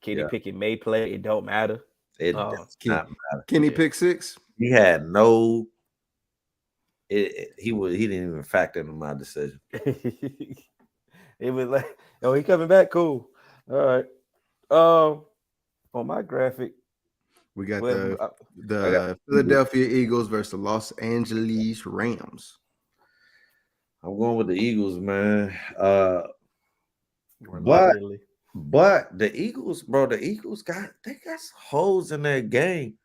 Speaker 4: Kenny Pickett may play. It don't matter.
Speaker 2: It does not matter.
Speaker 5: Kenny pick 6.
Speaker 2: He had no. He didn't even factor into my decision.
Speaker 4: It was like, he coming back. Cool. All right. On my graphic,
Speaker 5: we got the Philadelphia Eagles versus the Los Angeles Rams.
Speaker 2: I'm going with the Eagles, man. But the Eagles, bro, got holes in their game.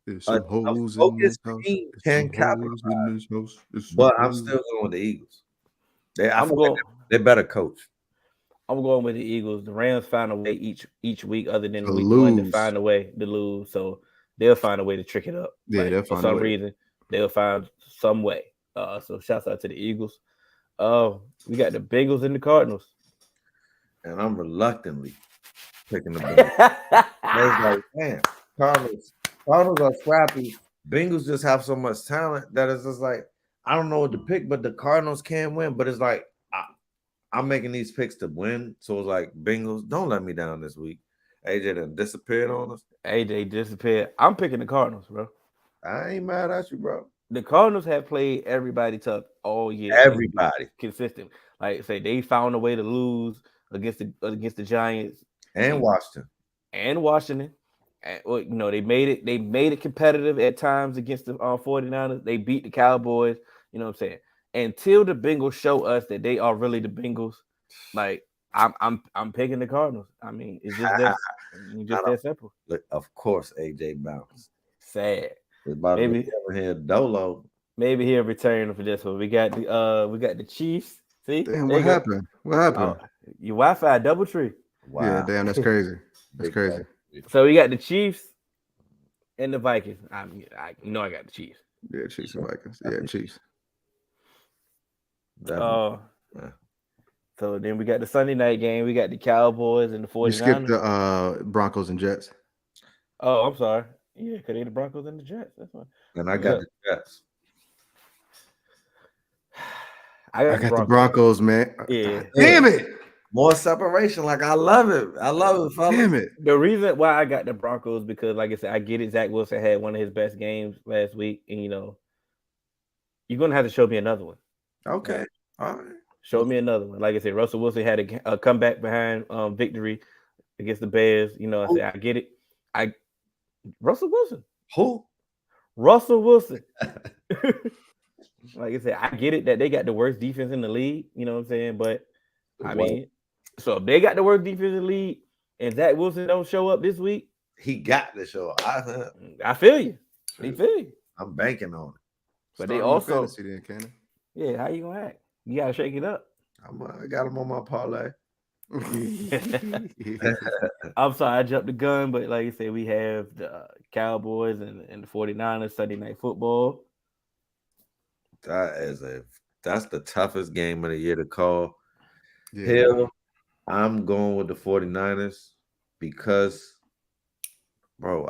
Speaker 5: There's some holes in this house.
Speaker 2: Can capitalize. But I'm still going with the Eagles. They're better coach.
Speaker 4: I'm going with the Eagles. The Rams find a way each week, other than week one, to find a way to lose. So they'll find a way to trick it up.
Speaker 5: Yeah, they'll find
Speaker 4: for some reason. They'll find some way. So shouts out to the Eagles. We got the Bengals and the Cardinals.
Speaker 2: And I'm reluctantly picking the Bengals. It's like, man, Cardinals are scrappy. Bengals just have so much talent that it's just like, I don't know what to pick, but the Cardinals can win. But it's like, I'm making these picks to win. So it's like, Bengals, don't let me down this week. AJ done disappeared on us.
Speaker 4: AJ disappeared. I'm picking the Cardinals, bro.
Speaker 2: I ain't mad at you, bro.
Speaker 4: The Cardinals have played everybody tough all year.
Speaker 2: Everybody.
Speaker 4: Consistent. Like I say, they found a way to lose. against the Giants
Speaker 2: and Washington.
Speaker 4: And Washington. And, well, you know, they made it competitive at times against the 49ers. They beat the Cowboys, you know what I'm saying? Until the Bengals show us that they are really the Bengals, like I'm picking the Cardinals. I mean, it's just that simple.
Speaker 2: Look, of course, AJ bounced.
Speaker 4: Sad.
Speaker 2: It's about
Speaker 4: Maybe
Speaker 2: to be over here Dolo.
Speaker 4: maybe he'll return for this one. We got the Chiefs. See?
Speaker 5: Damn, what happened? What happened?
Speaker 4: Your Wi-Fi double tree.
Speaker 2: Wow.
Speaker 5: Yeah, damn, that's crazy. That's crazy.
Speaker 4: So we got the Chiefs and the Vikings. I got the Chiefs.
Speaker 5: Yeah, Chiefs and Vikings. Yeah, Chiefs.
Speaker 4: So then we got the Sunday night game. We got the Cowboys and the 49ers.
Speaker 5: You skipped the Broncos and Jets.
Speaker 4: Oh, I'm sorry. Yeah, because they the Broncos and the Jets. That's fine.
Speaker 2: And I got the Jets.
Speaker 4: I
Speaker 5: got the Broncos, man.
Speaker 4: Yeah.
Speaker 5: Damn it.
Speaker 2: More separation. Like, I love it. I love it, fellas.
Speaker 5: Damn it.
Speaker 4: The reason why I got the Broncos because, like I said, I get it. Zach Wilson had one of his best games last week. And, you know, you're going to have to show me another one.
Speaker 2: Okay. All right.
Speaker 4: Show me another one. Like I said, Russell Wilson had a comeback behind victory against the Bears. You know, I said, I get it. Russell Wilson.
Speaker 2: Who?
Speaker 4: Russell Wilson. Like I said, I get it that they got the worst defense in the league. You know what I'm saying? But, I mean, so if they got the worst defense in the league and Zach Wilson don't show up this week.
Speaker 2: He got to show up.
Speaker 4: I feel you. He feel you.
Speaker 2: I'm banking on it.
Speaker 4: But they also.
Speaker 5: Then,
Speaker 4: yeah, how you going to act? You got to shake it up.
Speaker 2: I got him on my parlay.
Speaker 4: I'm sorry, I jumped the gun, but like I said, we have the Cowboys and the 49ers Sunday Night Football.
Speaker 2: That's the toughest game of the year to call.
Speaker 5: Yeah.
Speaker 2: Hell, I'm going with the 49ers because, bro,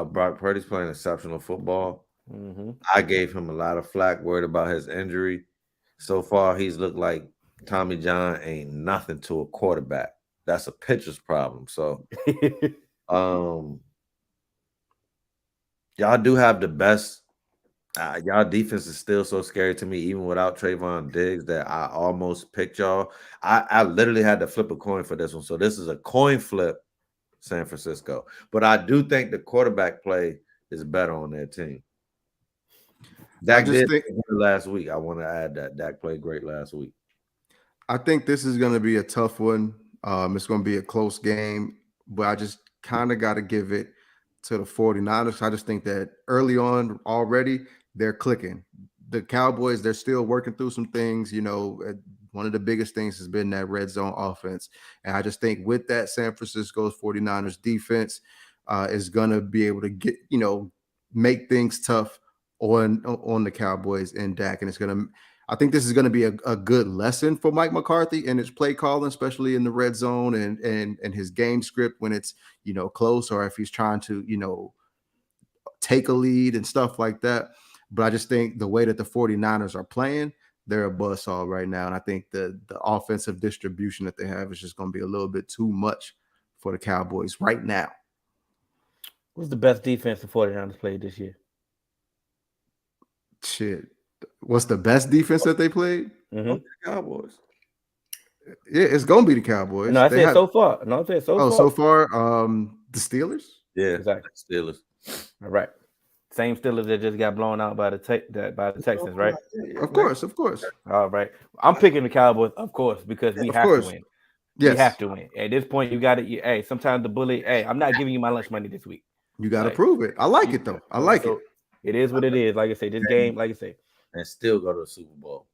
Speaker 2: Brock Purdy's playing exceptional football.
Speaker 4: Mm-hmm.
Speaker 2: I gave him a lot of flack, worried about his injury. So far, he's looked like Tommy John ain't nothing to a quarterback. That's a pitcher's problem. So, y'all do have the best. Y'all defense is still so scary to me, even without Trayvon Diggs, that I almost picked y'all. I literally had to flip a coin for this one. So this is a coin flip, San Francisco. But I do think the quarterback play is better on their team. Dak did last week. I want to add that Dak played great last week.
Speaker 5: I think this is going to be a tough one. It's going to be a close game, but I just kind of got to give it to the 49ers. I just think that early on already they're clicking. The Cowboys, they're still working through some things. You know, one of the biggest things has been that red zone offense. And I just think with that, San Francisco's 49ers defense is going to be able to get, you know, make things tough on the Cowboys and Dak. And I think this is going to be a good lesson for Mike McCarthy and his play calling, especially in the red zone and his game script when it's, you know, close or if he's trying to, you know, take a lead and stuff like that. But I just think the way that the 49ers are playing, they're a buzzsaw right now. And I think the offensive distribution that they have is just going to be a little bit too much for the Cowboys right now.
Speaker 4: What's the best defense the 49ers played this year?
Speaker 5: Shit. What's the best defense that they played?
Speaker 2: Mm-hmm. Cowboys.
Speaker 5: Yeah, it's gonna be the Cowboys.
Speaker 4: No, I said so far.
Speaker 5: So far, the Steelers.
Speaker 2: Yeah,
Speaker 4: exactly.
Speaker 2: Steelers.
Speaker 4: All right. Same Steelers that just got blown out by the Texans, right?
Speaker 5: Of course.
Speaker 4: All right. I'm picking the Cowboys, of course, because we have to win.
Speaker 5: Yes.
Speaker 4: We have to win. At this point, you got to. Hey, sometimes the bully. Hey, I'm not giving you my lunch money this week.
Speaker 5: You got to prove it. I like it though. I like it.
Speaker 4: It is what it is. Like I say, this game, like I say,
Speaker 2: and still go to the Super Bowl.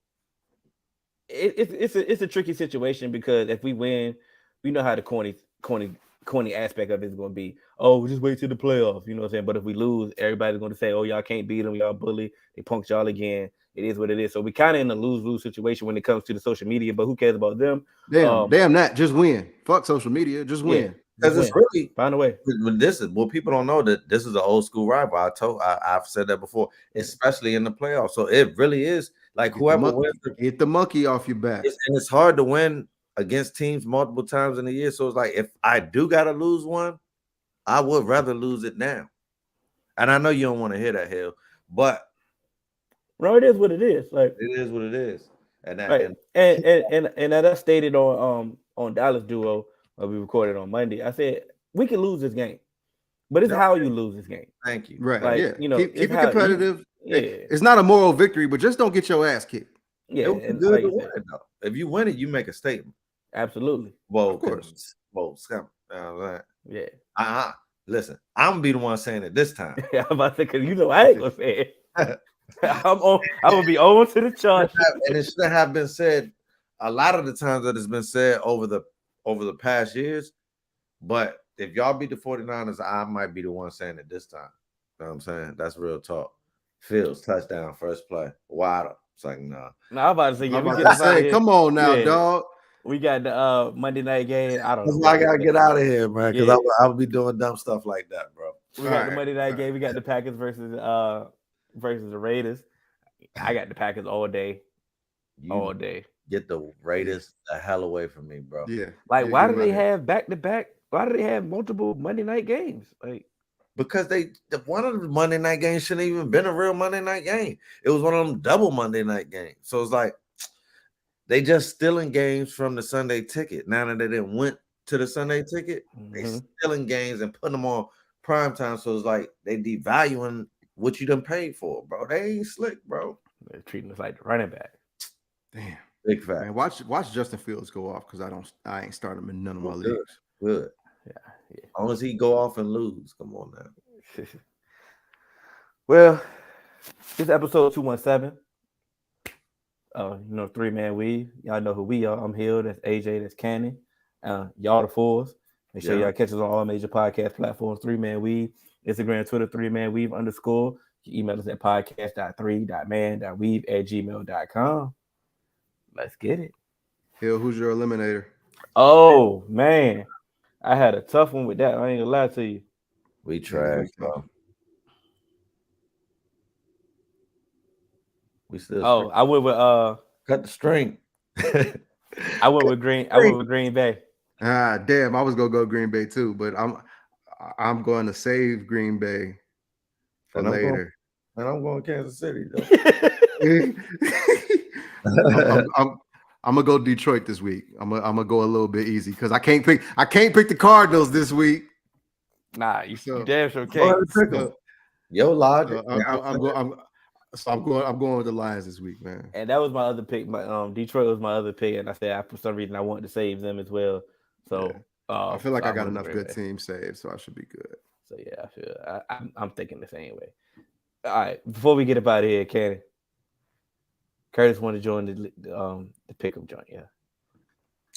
Speaker 4: It's a tricky situation because if we win, we know how the corny aspect of it is going to be. Oh, just wait till the playoffs. You know what I'm saying? But if we lose, everybody's going to say, "Oh, y'all can't beat them. Y'all bully. They punked y'all again." It is what it is. So we kind of in a lose-lose situation when it comes to the social media. But who cares about them?
Speaker 5: Damn that. Just win. Fuck social media. Just win.
Speaker 2: Because it's really
Speaker 4: find a way.
Speaker 2: People don't know that this is an old school rival. I've said that before, especially in the playoffs. So it really is like whoever wins,
Speaker 5: get the monkey off your back.
Speaker 2: And it's hard to win against teams multiple times in a year. So it's like if I do gotta lose one, I would rather lose it now. And I know you don't want to hear that, Hill, but
Speaker 4: no, it is what it is. Like
Speaker 2: it is what it is. And that
Speaker 4: Right. And as I stated on Dallas Duo, we recorded on Monday, I said we can lose this game, but it's how you lose this game.
Speaker 2: thank you.
Speaker 5: Right.
Speaker 4: Like,
Speaker 5: Yeah.
Speaker 4: you know,
Speaker 5: Keep
Speaker 4: it's
Speaker 5: it
Speaker 4: how
Speaker 5: competitive.
Speaker 4: yeah,
Speaker 5: It's not a moral victory, but just don't get your ass kicked.
Speaker 4: yeah,
Speaker 2: It would be
Speaker 4: and
Speaker 2: good
Speaker 4: like
Speaker 2: to
Speaker 4: you
Speaker 2: win
Speaker 4: said,
Speaker 2: it though. If you win it, you make a statement.
Speaker 4: absolutely,
Speaker 2: Well,
Speaker 5: Of course.
Speaker 2: scum.
Speaker 4: yeah.
Speaker 2: Listen, I'm gonna be the one saying it this time.
Speaker 4: I'm about to say because you know I ain't gonna say it. I'm gonna be on to the charge.
Speaker 2: And it should have been said a lot of the times that it's been said over the past years. But if y'all beat the 49ers, I might be the one saying it this time. You know what I'm saying? That's real talk. Fields, touchdown, first play. Wide up. It's like, nah.
Speaker 4: No, I'm about to say, yeah,
Speaker 5: I'm
Speaker 4: we
Speaker 5: about
Speaker 4: get
Speaker 5: to
Speaker 4: us out of
Speaker 5: say,
Speaker 4: here.
Speaker 5: come on now,
Speaker 4: Yeah.
Speaker 5: dog.
Speaker 4: We got the Monday night game. I don't know.
Speaker 2: That's why I gotta get out of here, man. Because
Speaker 4: Yeah.
Speaker 2: I'll be doing dumb stuff like that, bro.
Speaker 4: We got the Monday night game. We got the Packers versus the Raiders. I got the Packers all day. All day.
Speaker 2: Get the Raiders the hell away from me, bro.
Speaker 5: Yeah.
Speaker 4: Like, why do they have back-to-back? Why do they have multiple Monday night games? Like,
Speaker 2: because one of the Monday night games shouldn't even been a real Monday night game. It was one of them double Monday night games. So it's like they just stealing games from the Sunday ticket. Now that they didn't went to the Sunday ticket, they stealing games and putting them on prime time. So it's like they devaluing what you done paid for, bro. They ain't slick, bro.
Speaker 4: They're treating us like the running back.
Speaker 5: Damn.
Speaker 2: Big fact.
Speaker 5: Man, watch Justin Fields go off because I ain't starting him in none of my leagues.
Speaker 2: Good.
Speaker 4: Yeah.
Speaker 2: As long as he go off and lose. Come on now.
Speaker 4: Well, this episode 217. Three-man weave. Y'all know who we are. I'm Hill. That's AJ. That's Cannon. Y'all the fours. Make sure y'all catch us on all major podcast platforms. 3-man weave. Instagram, Twitter, 3-man weave _ You email us at podcast.3.man.weave@gmail.com. Let's get it.
Speaker 5: Hill, who's your eliminator?
Speaker 4: Oh man, I had a tough one with that. I ain't gonna lie to you.
Speaker 2: We trash, bro. We still.
Speaker 4: Oh, I went with
Speaker 2: cut the string.
Speaker 4: I went with Green Bay.
Speaker 5: Ah, damn! I was gonna go Green Bay too, but I'm going to save Green Bay for later.
Speaker 2: I'm going Kansas City though.
Speaker 5: I'm gonna go Detroit this week. I'm gonna go a little bit easy because I can't pick the Cardinals this week.
Speaker 4: Nah, you damn sure can't.
Speaker 2: Yo, logic.
Speaker 5: I'm going with the Lions this week, man.
Speaker 4: And that was my other pick. My Detroit was my other pick, and I said for some reason I wanted to save them as well. So
Speaker 5: I feel like I got enough good teams saved, so I should be good.
Speaker 4: So yeah, I feel I'm thinking the same way. All right, before we get up out of here, Cannon, Curtis want to join the pick'em joint. Yeah,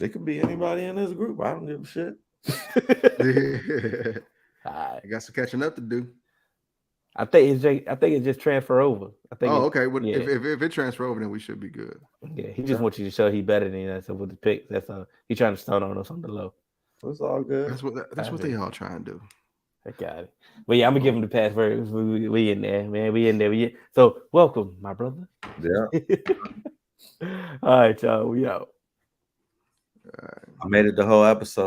Speaker 2: it could be anybody in this group. I don't give a shit.
Speaker 4: All right,
Speaker 5: I got some catching up to do.
Speaker 4: I think it's just transfer over.
Speaker 5: Okay. Well, if it transfer over, then we should be good.
Speaker 4: Yeah, he just wants you to show he better than you. So with the picks, that's all. He trying to start on us on the low.
Speaker 2: It's all good.
Speaker 5: That's what they all trying to do.
Speaker 4: I got it. But yeah, I'm gonna give him the password. We in there, man. We in there. So welcome, my brother.
Speaker 2: Yeah.
Speaker 4: All right, y'all. We out.
Speaker 2: I made it the whole episode.